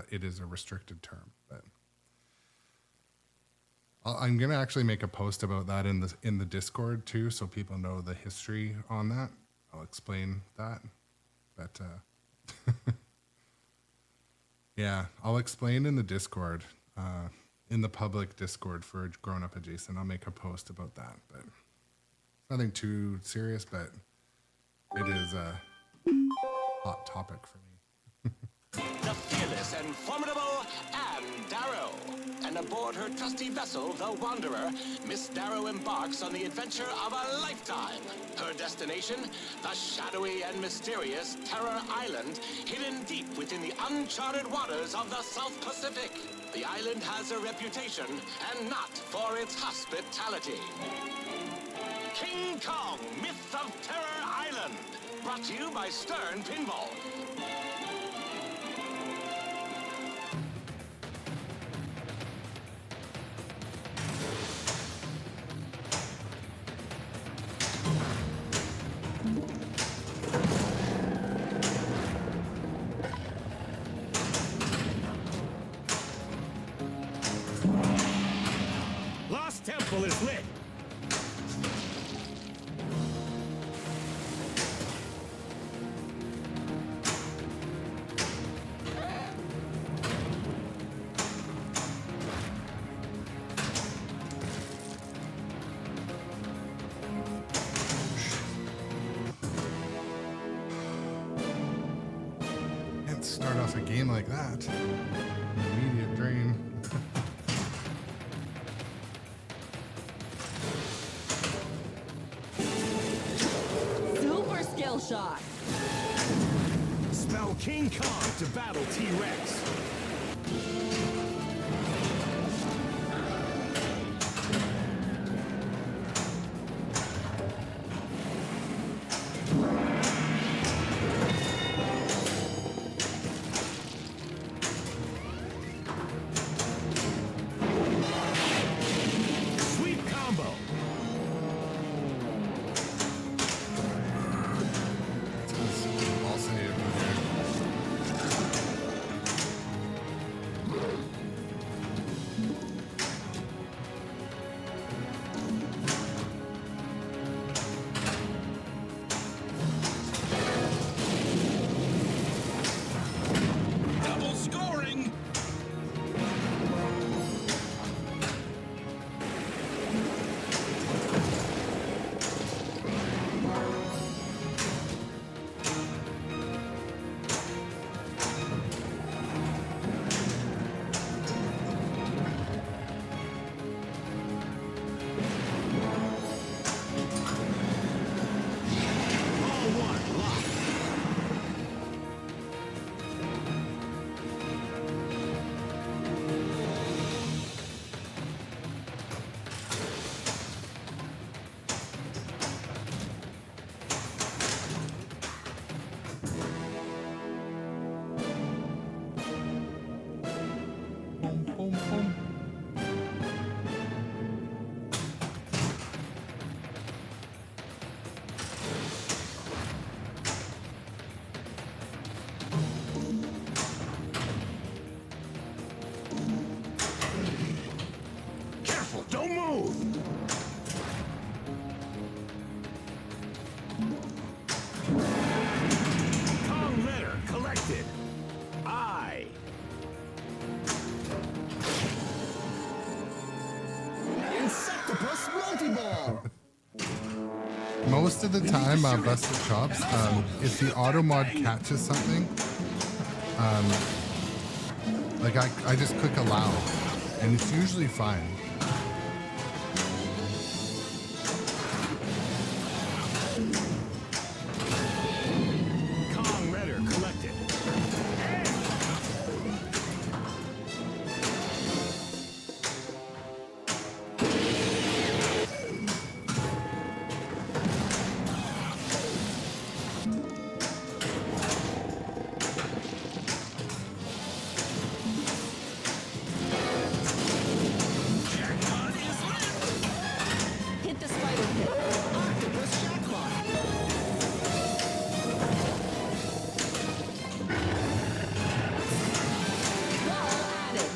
it is a restricted term. But I'm gonna actually make a post about that in the Discord too, so people know the history on that. I'll explain that. But yeah, I'll explain in the Discord, in the public Discord for Grown Up Adjacent. I'll make a post about that. But nothing too serious, but it is a hot topic for me. The fearless and formidable Anne Darrow. And aboard her trusty vessel, the Wanderer, Miss Darrow embarks on the adventure of a lifetime. Her destination, the shadowy and mysterious Terror Island, hidden deep within the uncharted waters of the South Pacific. The island has a reputation, and not for its hospitality. King Kong, Myth of Terror Island. Brought to you by Sternpinball. Lost Temple is lit. Can't start off a game like that. Immediate drain. Super skill shot. Spell King Kong to battle T-Rex. Sweet combo. I'll say it. most of the time, Busted Chops, if the auto mod catches something, like I just click allow, and it's usually fine. Kong Redder collected. Hit the spider pit. Octopus jackpot. Wall added.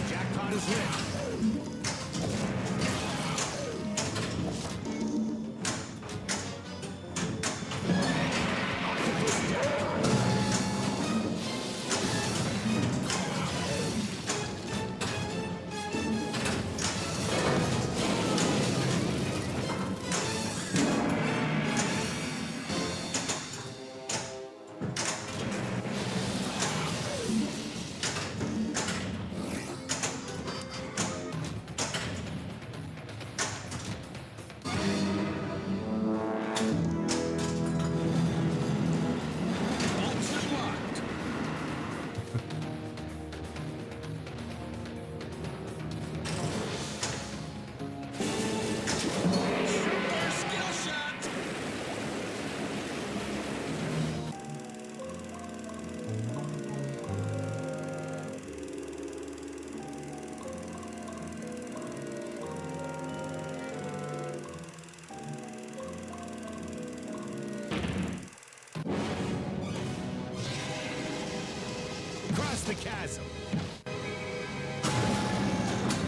Jackpot is lit. Bolts locked. Super skill shot. Cross the chasm.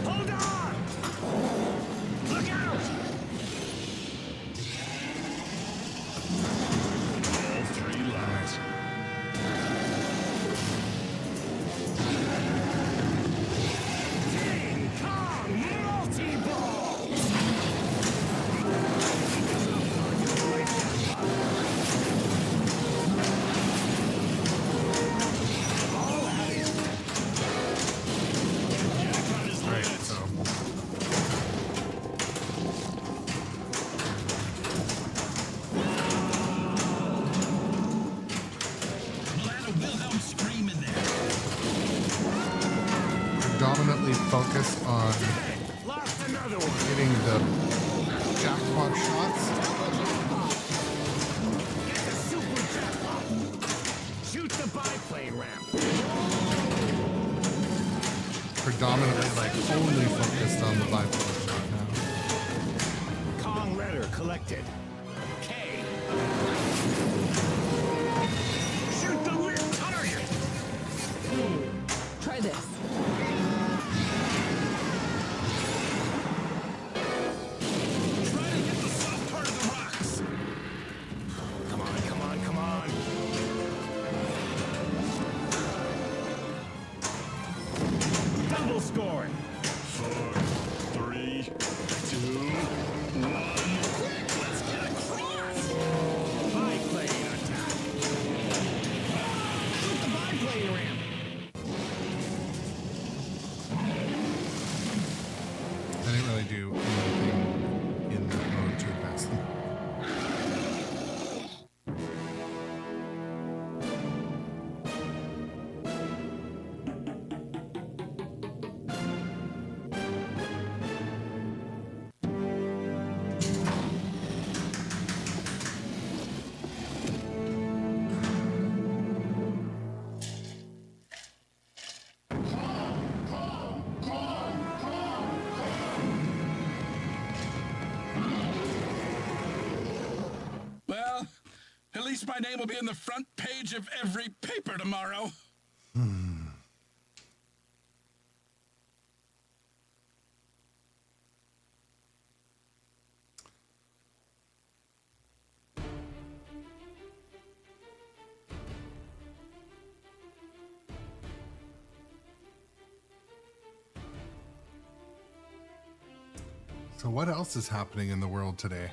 Hold on! Look out! All 3 lives. King Kong multi-ball! Right, so We'll add a Wilhelm scream in there. predominantly focused on Lost another one. getting the jackpot shots. Get the super jackpot. Shoot the biplane ramp. Predominantly, like, only focused on the bipolar shot now. Kong Redder collected. K. Shoot the lit target. Try this. Try to hit the soft part of the rocks. Come on, come on, come on. Double scoring. 4, 3, 2, 1. Let's get across. Biplane attack. Shoot the biplane ramp. I didn't really do anything in that mode to advance them. Well, at least my name will be in the front page of every paper tomorrow. So what else is happening in the world today?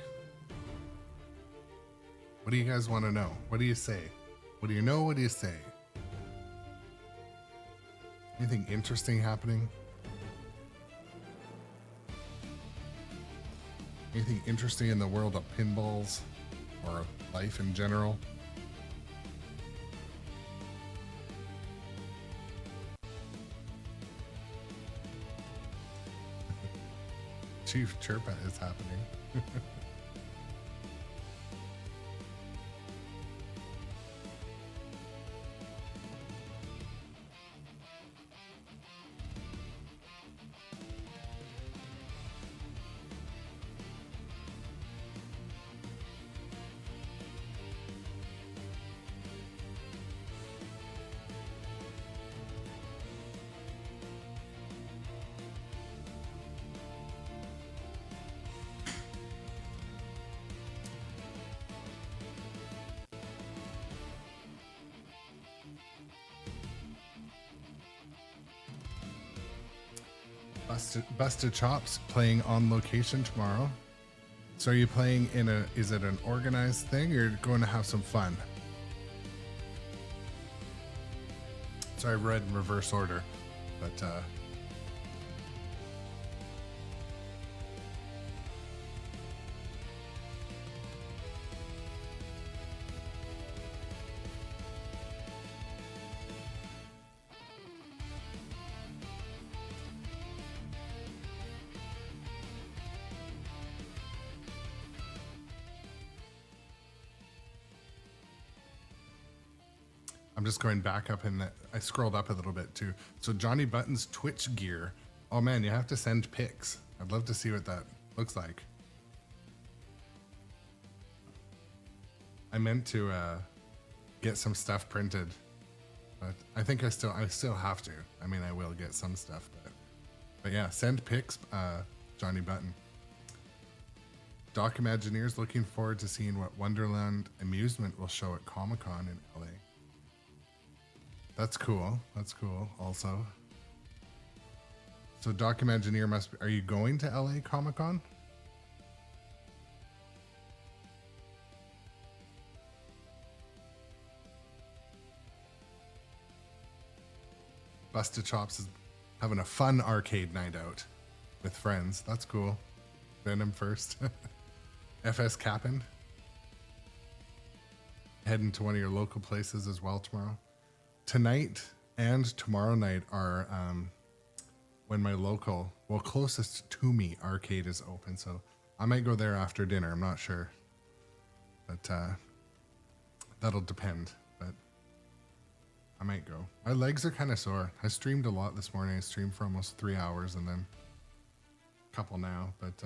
What do you guys want to know? What do you say? What do you know? What do you say? Anything interesting happening? Anything interesting in the world of pinballs or life in general? Chief Chirpa is happening. Busted Chops playing on location tomorrow. So are you playing in is it an organized thing or you're going to have some fun? So I read in reverse order, but I'm just going back up and I scrolled up a little bit too. So Johnny Button's Twitch gear. Oh man, you have to send pics. I'd love to see what that looks like. I meant to get some stuff printed, but I think I still have to. I mean, I will get some stuff, but yeah, send pics, Johnny Button. Doc Imagineers looking forward to seeing what Wonderland Amusement will show at Comic-Con in LA. That's cool. That's cool also. So Doc Imagineer must be, are you going to LA Comic-Con? Busted Chops is having a fun arcade night out with friends. That's cool. Venom first. FS Cap'n. Heading to one of your local places as well tomorrow. Tonight and tomorrow night are when my local, well, closest to me arcade is open. So I might go there after dinner. I'm not sure. But that'll depend. But I might go. My legs are kind of sore. I streamed a lot this morning. I streamed for almost 3 hours and then a couple now. But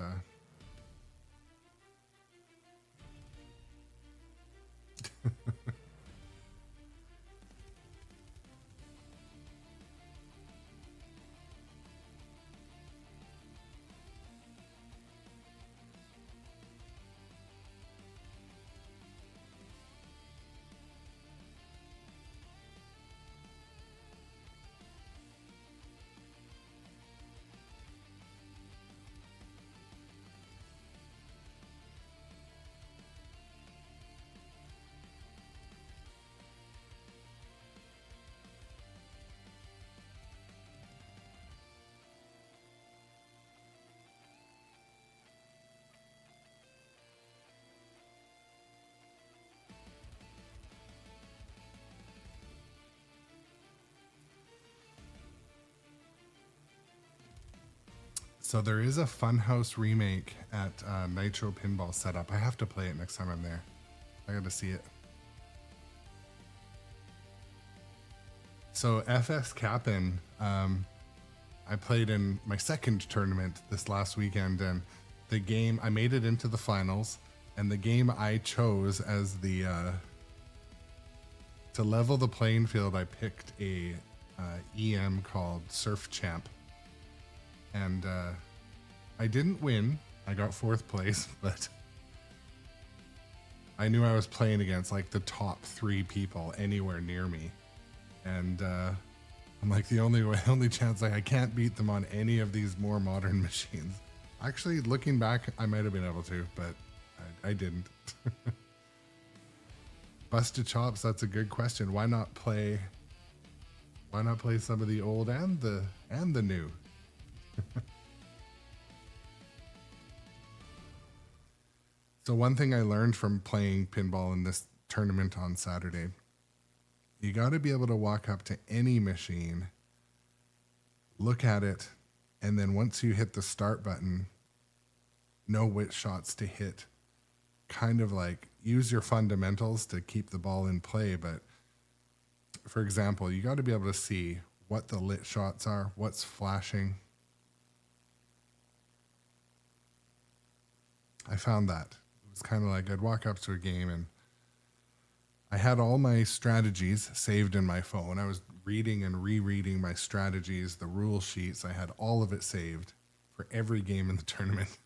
so there is a Funhouse remake at nitropinball setup. I have to play it next time I'm there. I got to see it. So FS Cap'n, I played in my second tournament this last weekend, and the game, I made it into the finals, and the game I chose as the, to level the playing field, I picked a EM called Surf Champ. And I didn't win. I got 4th place, but I knew I was playing against like the top 3 people anywhere near me. And I'm like, the only chance, like I can't beat them on any of these more modern machines. Actually, looking back, I might have been able to, but I didn't. Busted chops, that's a good question. Why not play some of the old and the new? So one thing I learned from playing pinball in this tournament on Saturday, you got to be able to walk up to any machine, look at it, and then once you hit the start button, know which shots to hit. Kind of like use your fundamentals to keep the ball in play. But for example, you got to be able to see what the lit shots are, what's flashing. I found that. It was kind of like I'd walk up to a game and I had all my strategies saved in my phone. I was reading and rereading my strategies, the rule sheets. I had all of it saved for every game in the tournament.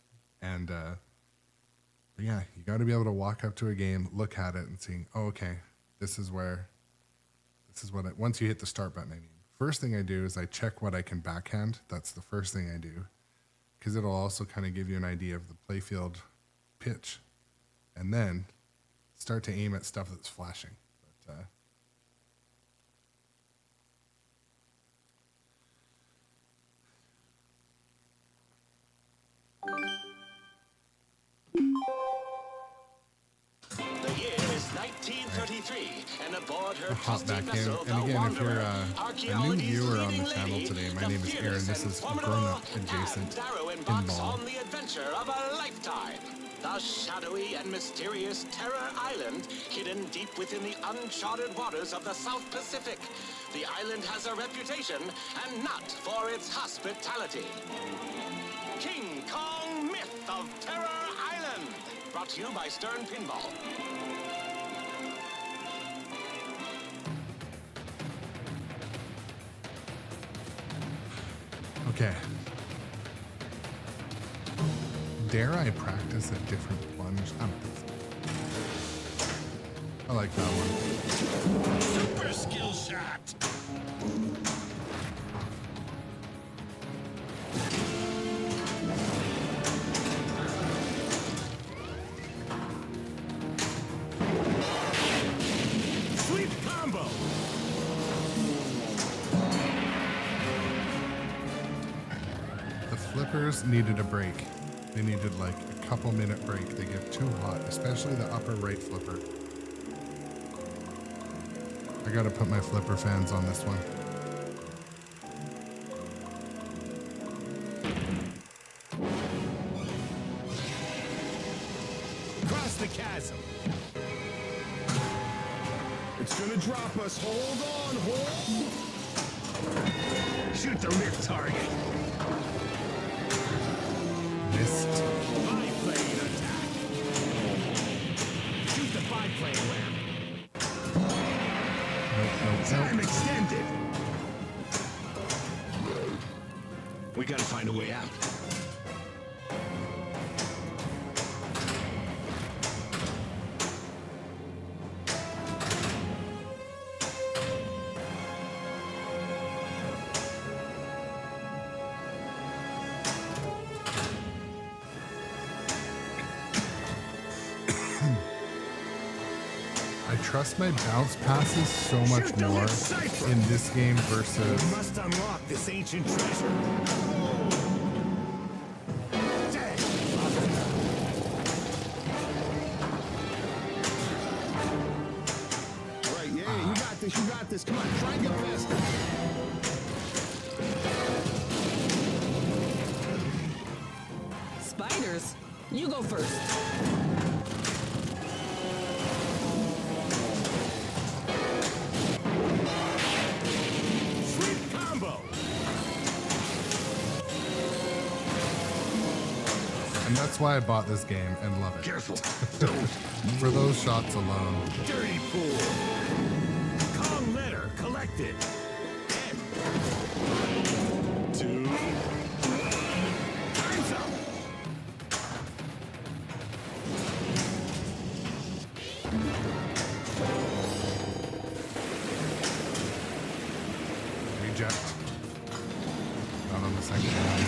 And yeah, you got to be able to walk up to a game, look at it, and see, oh, okay, this is what once you hit the start button, I mean. First thing I do is I check what I can backhand. That's the first thing I do, because it'll also kind of give you an idea of the playfield pitch. And then start to aim at stuff that's flashing. But, The year is 1933, and aboard her hop trusty back in. vessel, And the again, if you're Wanderer, a new viewer on leading the channel lady, today, my the name is Aaron. fearless This and is formidable grown-up adjacent Anne Darrow embarks pinball. on the adventure of a lifetime. The shadowy and mysterious Terror Island, hidden deep within the uncharted waters of the South Pacific. The island has a reputation, and not for its hospitality. King Kong Myth of Terror Island, brought to you by Stern Pinball. Okay. Dare I practice a different plunge? I don't think so. I like that one. Super skill shot. Sweep combo. The flippers needed a break. They needed like a couple minute break. They get too hot, especially the upper right flipper. I gotta put my flipper fans on this one. Cross the chasm. It's gonna drop us. Hold on, hold. Shoot the mid target. Missed. Biplane attack. Shoot the biplane ramp. Time extended. We gotta find a way out. I trust my bounce passes so much Shoot the more left cipher. in this game We versus must unlock this ancient treasure. Dang. Right, yeah, you got this, you got this. Come on, try and get past it. Spiders? You go first. Sweep combo. and that's why I bought this game and love it. Careful. Don't. For those shots alone. Dirty pool. Kong letter collected. 10, 2, 1. Time's up. Reject. Not on the second one.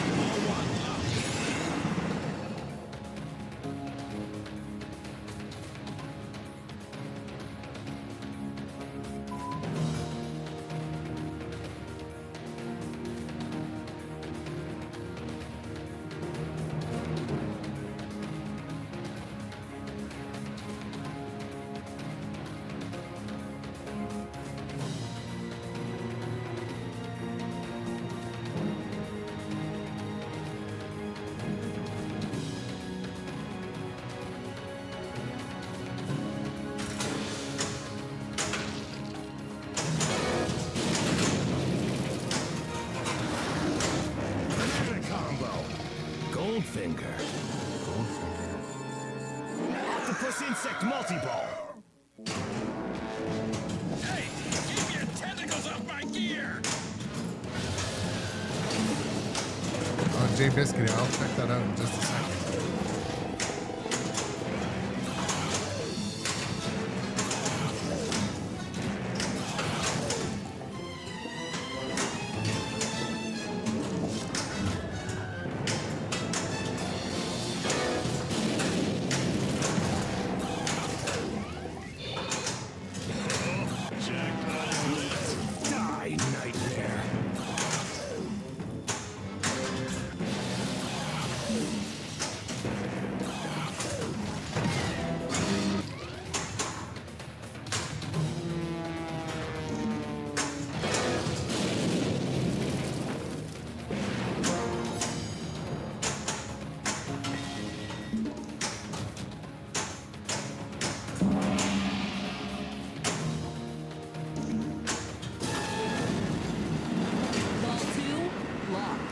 perfect multi-ball. Hey, keep your tentacles off my gear! Oh, Jay Biscuit, I'll check that out in just a second. Die, nightmare. Ball 2, locked.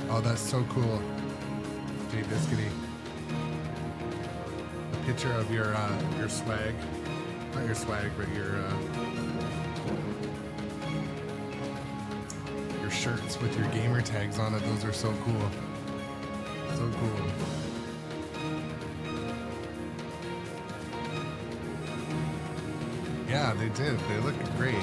Oh, that's so cool, Jay Biscuity. A picture of your swag, not your swag, but your shirts with your gamer tags on it. Those are so cool. So cool. Yeah, they did. They look great.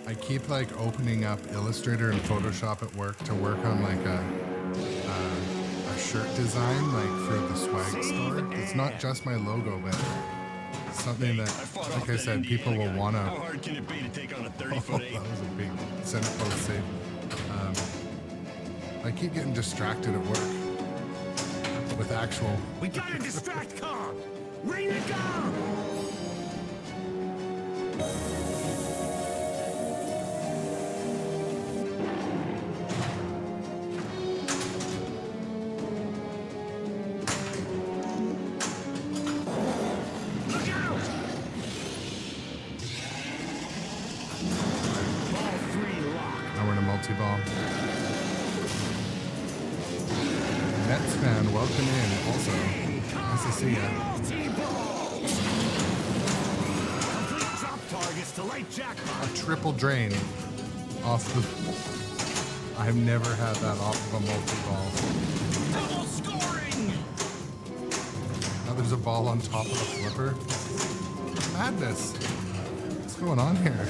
I keep like opening up Illustrator and Photoshop at work to work on like a shirt design like for the swag store. It's not just my logo, but it's something that, like I said, people will wanna. How hard can it be to take on a 30-foot Oh, ape? that was a big center post save. I keep getting distracted at work with actual. We gotta distract Kong. Rain it down. Look out! Ball 3 lock. Now we're in a multi-ball. Nets fan, welcome in. Also, nice to see ya. Multi-ball. Complete drop targets to light jackpot. A triple drain off the. I've never had that off of a multi-ball. Double scoring! Now there's a ball on top of the flipper. Madness. What's going on here?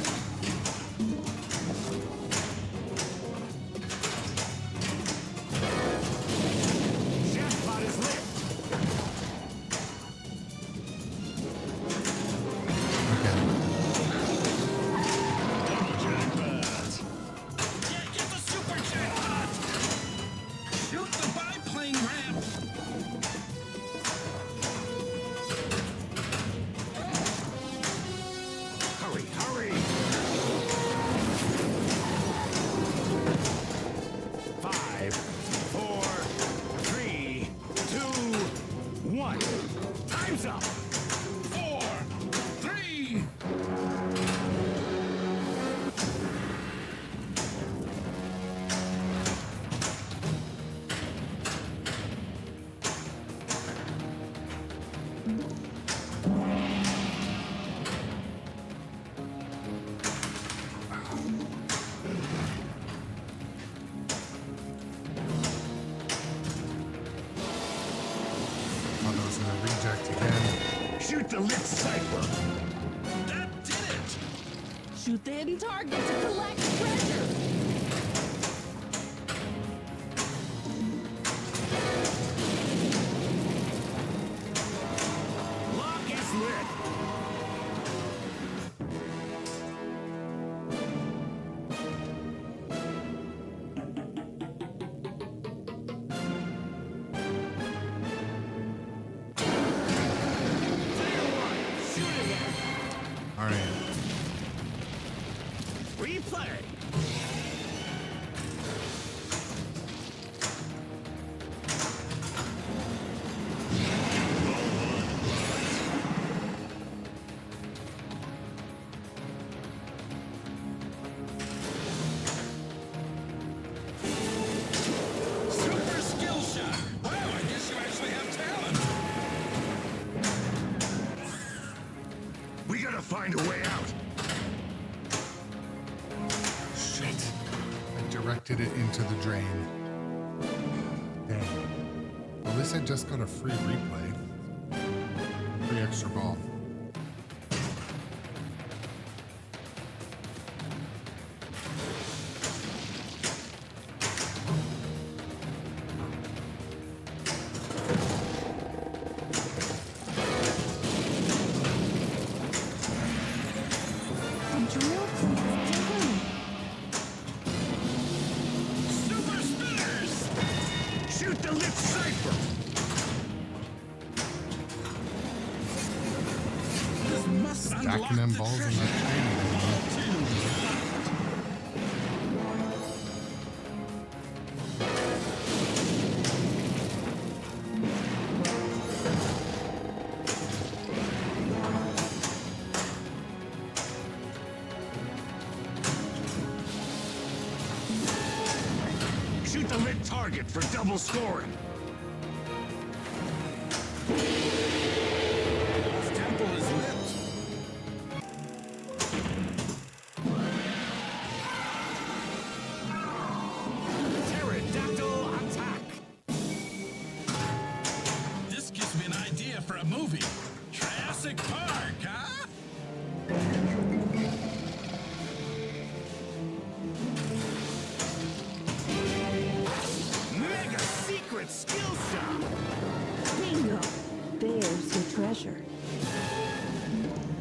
Jackpot is lit. Okay. Yeah, get the super jackpot! Shoot the biplane ramp! Hurry, hurry. 5, 4, 3, 2, 1. Time's up. 4, 3, Oh, that was in a reject again. Shoot the lit cipher. that did it! Shoot the hidden target to collect treasure. Lock is lit. directed it into the drain. Dang. Well, at least I just got a free replay. Free extra ball. Super spinners! Shoot the lit cipher! This must Stacking unlock them the balls in treasure. that training. Shoot the lit target for double scoring. This temple is lit. Pterodactyl attack! This gives me an idea for a movie. Jurassic Park, huh? Mega secret skill shot! Bingo! There's your treasure.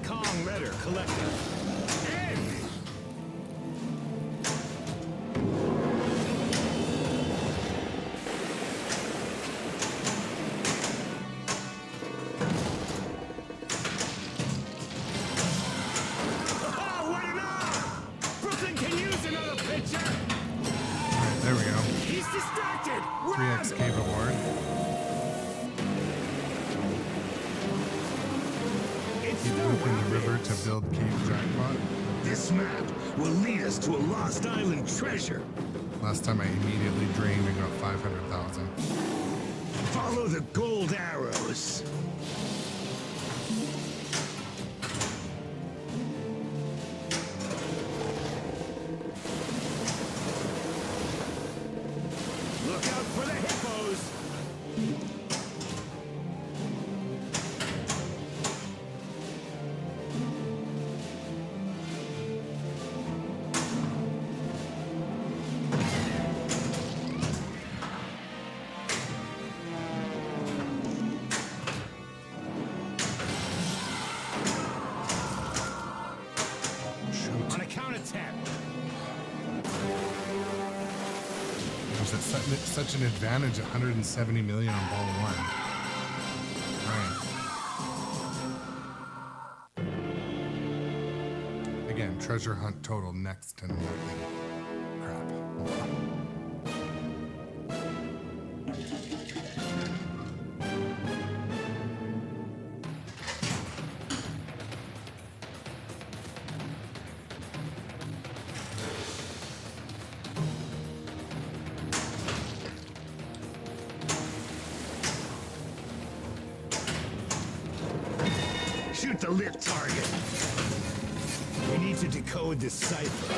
Kong letter collector. End! Oh, what an arm! Brooklyn can use another pitcher! There we go. He's distracted! 3x Run! Cave Award. It's Keep no looping the round river it. to build Cave Jackpot. This map will lead us to a Lost Island treasure. Last time I immediately drained and got 500,000. Follow the gold arrows. Look out for the hippos. On a count of 10. There's such an advantage, 170 million on ball one. Right. Again, treasure hunt total next to nothing. Crap. Hold on. Shoot the lit target. We need to decode this cipher.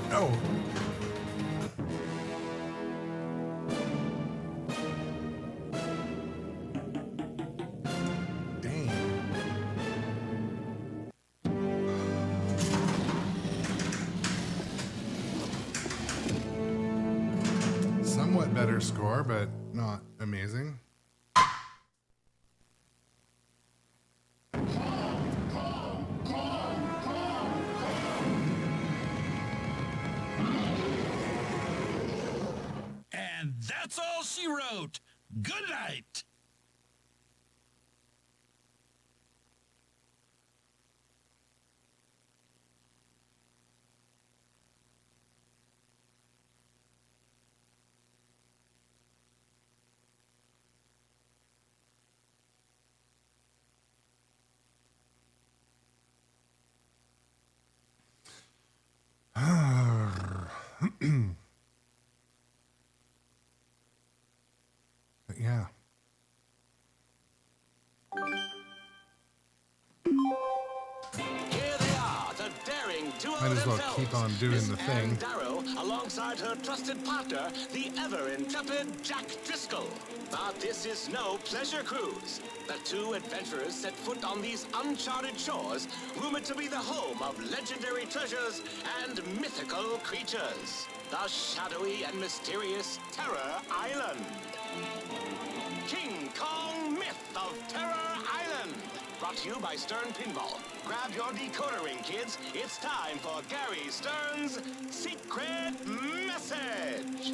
No. Dang. Somewhat better score, but not amazing. And that's all she wrote. Good night. two Might of as well themselves, keep on doing Miss the thing. Ann Darrow, alongside her trusted partner, the ever-intrepid Jack Driscoll. But this is no pleasure cruise. The two adventurers set foot on these uncharted shores, rumored to be the home of legendary treasures and mythical creatures. The shadowy and mysterious Terror Island. King Kong Myth of Terror Island. Brought to you by Stern Pinball. Grab your decoder ring, kids. It's time for Gary Stern's Secret Message.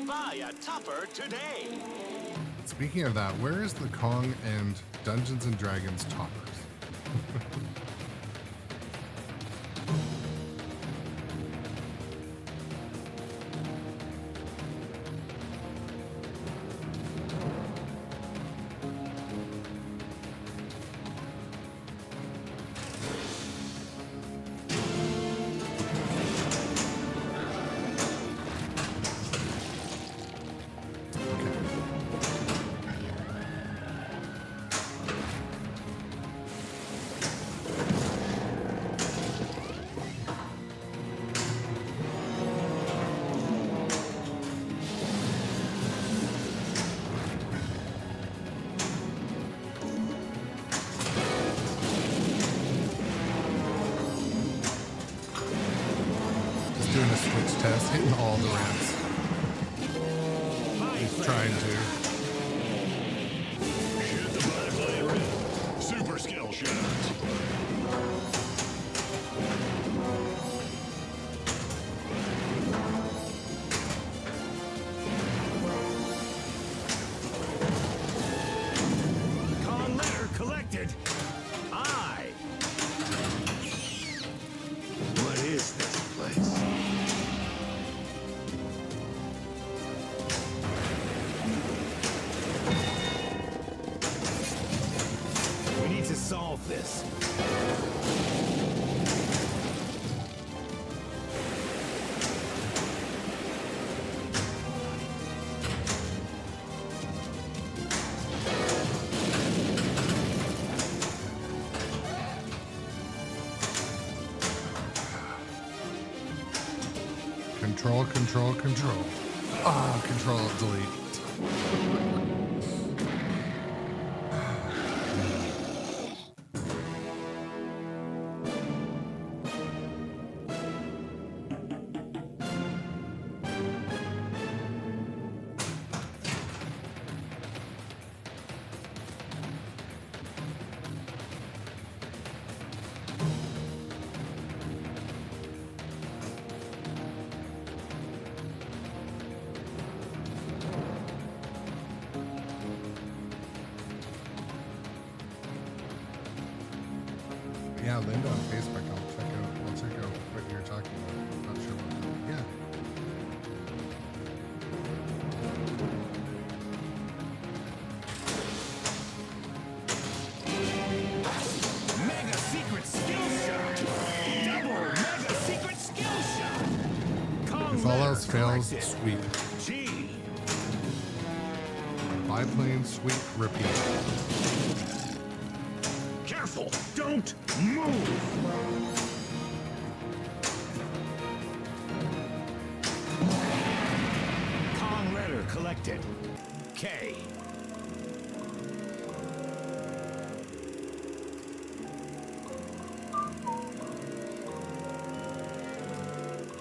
Buy a topper today. Speaking of that, where is the Kong and Dungeons and Dragons toppers? Doing a switch test, hitting all the ramps. He's trying to. Shoot the butterfly red. Super skill shot. Con letter collected. I. What is this place? We need to solve this. Control, control, control. Ah, control, delete. Yeah, Linda on Facebook. I'll check out what you're talking about. Not sure what. Yeah. Mega secret skill shot. Double mega secret skill shot. Con If all letter else fails, collected. sweep. G. Biplane, sweep, repeat. Careful! Don't move! Con letter collected. K.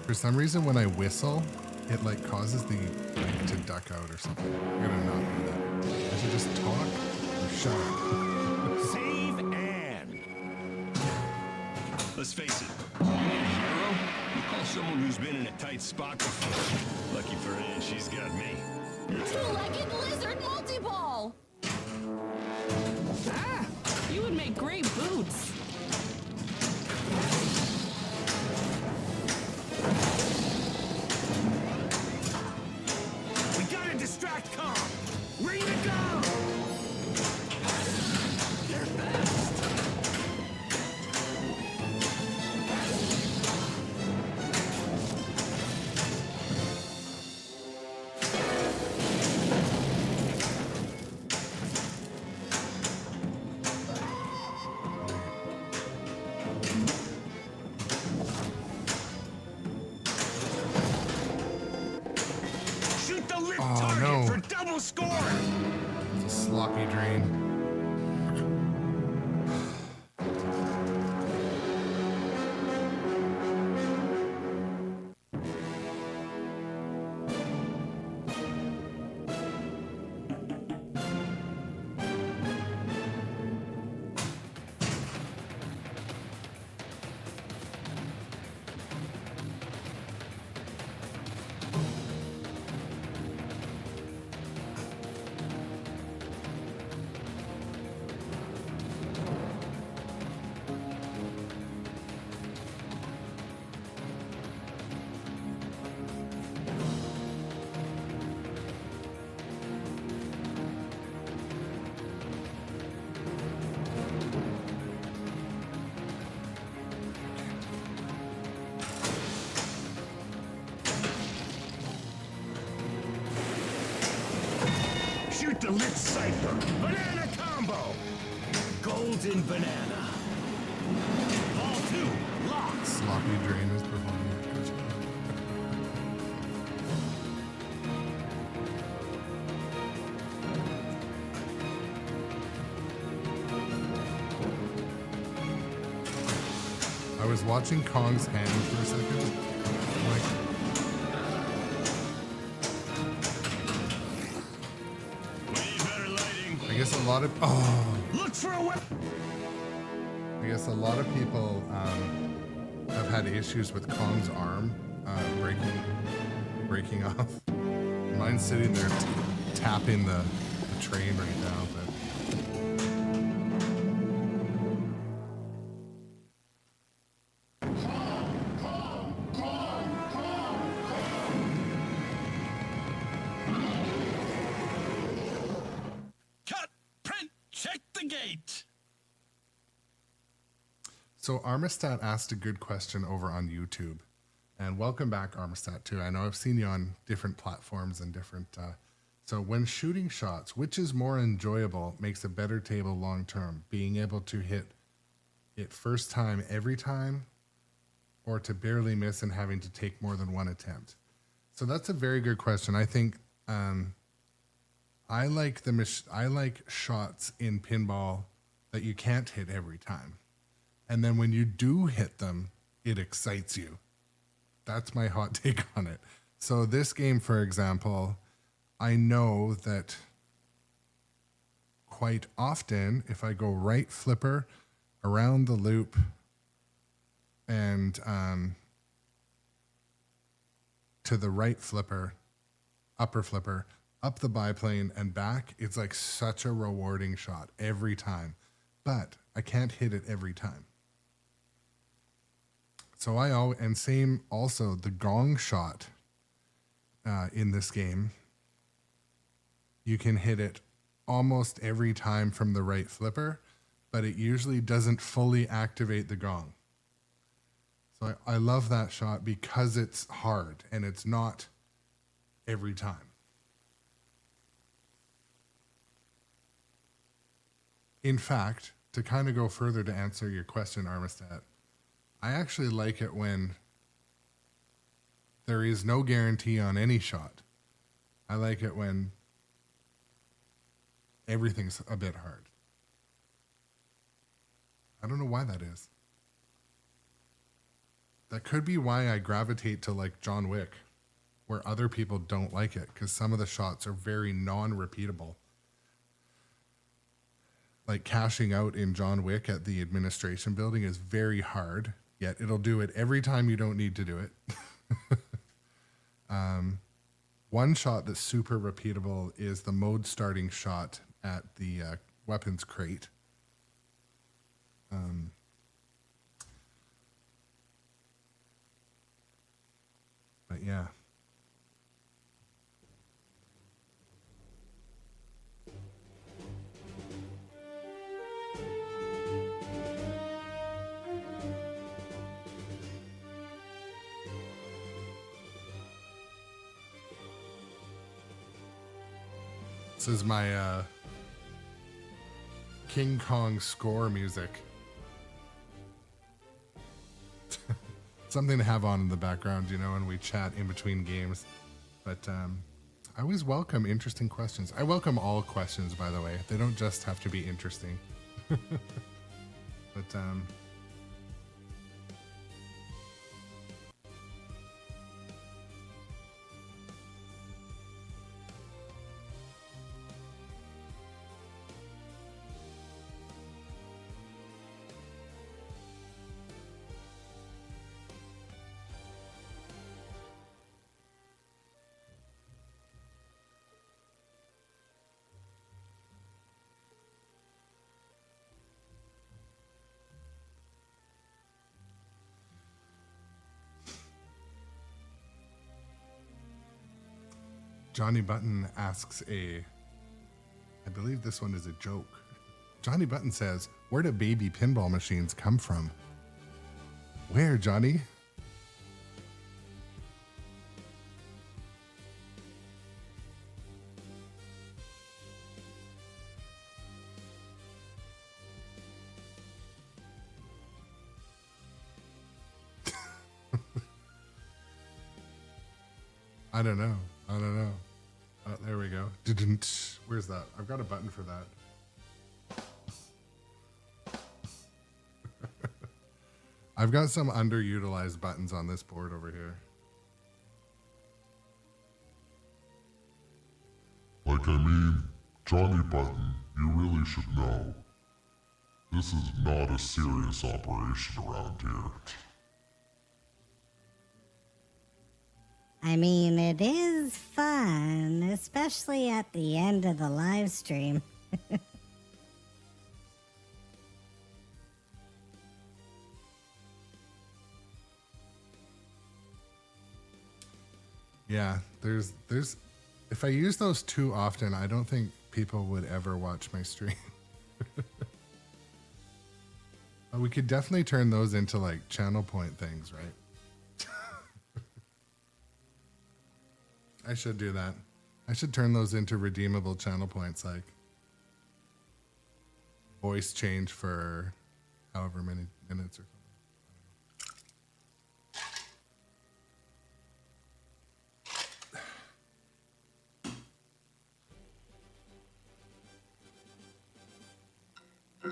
For some reason, when I whistle, it like causes the mic to duck out or something. I'm gonna not do that. I should just talk or shut up. Save and. Let's face it. You need a hero? You call someone who's been in a tight spot before. Lucky for Ann, she's got me. Two-legged lizard multi-ball! Ah! You would make great boots. We gotta distract Con! Ready to go! They're fast. almost scored! It's a sloppy drain. Shoot the lit cipher. Banana combo. Golden banana. Ball 2. Lock. Sloppy drain is performing. I was watching Kong's hand for a second. I'm like, I guess a lot of Look for a weapon. I guess a lot of people have had issues with Kong's arm breaking off. Mine's sitting there tapping the train right now, but Cut! Print! Check the gate! so Armistat asked a good question over on YouTube. And welcome back, Armistat, too. I know I've seen you on different platforms and different... so when shooting shots, which is more enjoyable, makes a better table long term? Being able to hit it first time every time, or to barely miss and having to take more than one attempt? So that's a very good question. I think I like I like shots in pinball that you can't hit every time. And then when you do hit them, it excites you. That's my hot take on it. So this game, for example, I know that quite often, if I go right flipper around the loop and to the right flipper, upper flipper, up the biplane and back, it's like such a rewarding shot every time. But I can't hit it every time. So and same also the gong shot in this game. You can hit it almost every time from the right flipper, but it usually doesn't fully activate the gong. So I love that shot because it's hard and it's not every time. In fact, to kind of go further to answer your question, Armistat, I actually like it when there is no guarantee on any shot. I like it when everything's a bit hard. I don't know why that is. That could be why I gravitate to like John Wick, where other people don't like it, because some of the shots are very non-repeatable. Like cashing out in John Wick at the administration building is very hard, yet it'll do it every time you don't need to do it. One shot that's super repeatable is the mode starting shot at the weapons crate. But yeah. This is my King Kong score music. Something to have on in the background, you know, when we chat in between games. But I always welcome interesting questions. I welcome all questions, by the way. They don't just have to be interesting. But Johnny Button asks I believe this one is a joke. Johnny Button says, where do baby pinball machines come from? Where, Johnny? I don't know. Oh, there we go. Where's that? I've got a button for that. I've got some underutilized buttons on this board over here. Johnny Button, you really should know. This is not a serious operation around here. It is fun, especially at the end of the live stream. Yeah, there's if I use those too often, I don't think people would ever watch my stream. We could definitely turn those into like channel point things, right? I should do that. I should turn those into redeemable channel points, like voice change for however many minutes or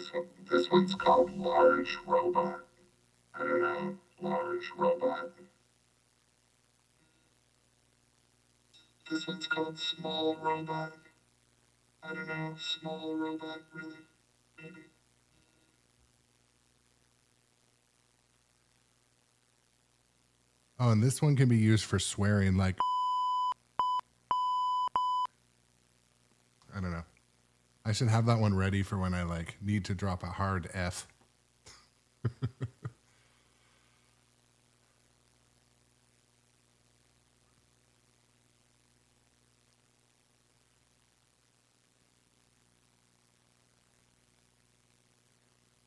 something. This one's called Large Robot. I don't know, Large Robot. This one's called Small Robot. I don't know, Small Robot, really? Maybe. Oh, and this one can be used for swearing, like I don't know. I should have that one ready for when I like need to drop a hard F.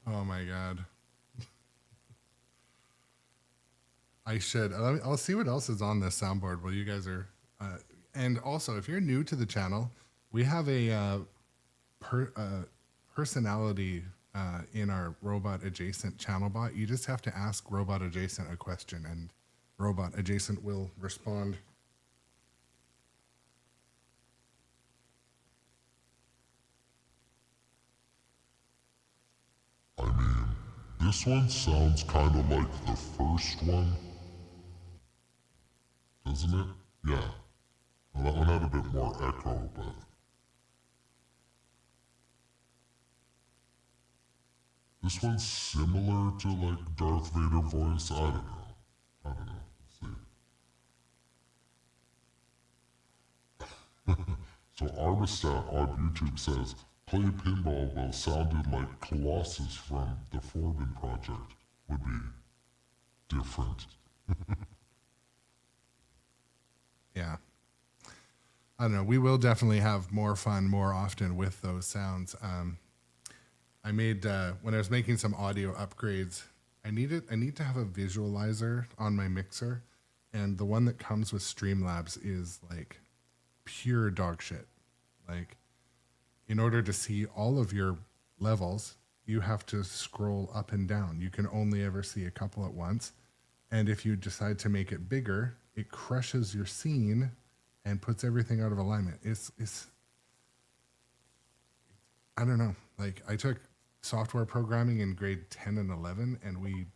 Oh my God. I should. I'll see what else is on this soundboard while you guys are. And also, if you're new to the channel, we have a personality in our Robot Adjacent channel bot. You just have to ask Robot Adjacent a question, and Robot Adjacent will respond. This one sounds kind of like the first one. Doesn't it? Yeah. Well, that one had a bit more echo, but... This one's similar to, like, Darth Vader voice. I don't know. Let's see. So Armistat on YouTube says, play pinball well sounded like Colossus from the Forbin Project would be different. Yeah. I don't know. We will definitely have more fun more often with those sounds. I made, when I was making some audio upgrades, I need to have a visualizer on my mixer, and the one that comes with Streamlabs is like pure dog shit. Like, in order to see all of your levels, you have to scroll up and down. You can only ever see a couple at once. And if you decide to make it bigger, it crushes your scene and puts everything out of alignment. It's I don't know. Like, I took software programming in grade 10 and 11, and we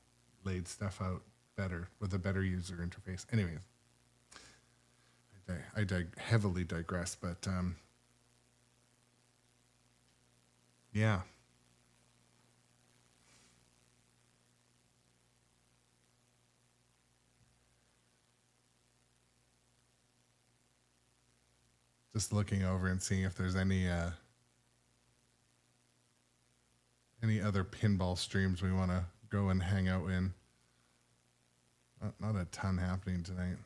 laid stuff out better with a better user interface. Anyways, I heavily digress, but yeah. Just looking over and seeing if there's any other pinball streams we want to go and hang out in. Not a ton happening tonight.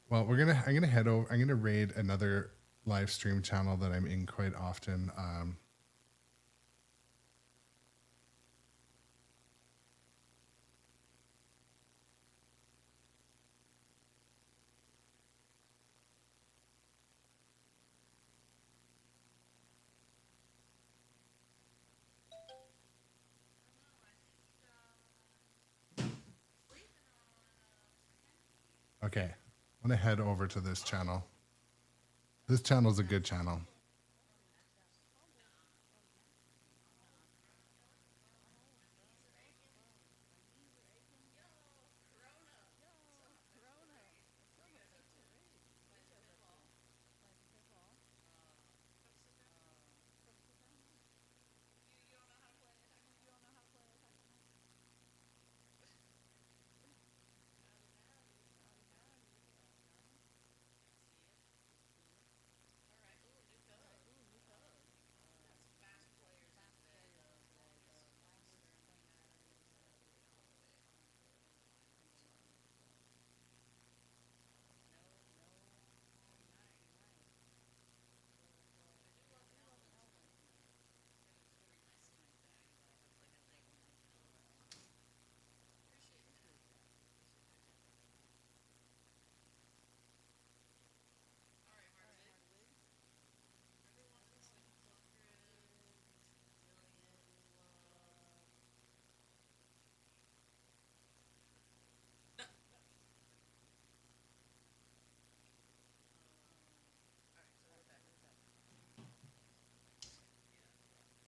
Well, I'm gonna head over. I'm gonna raid another live stream channel that I'm in quite often. Okay, I'm gonna head over to this channel. This channel is a good channel.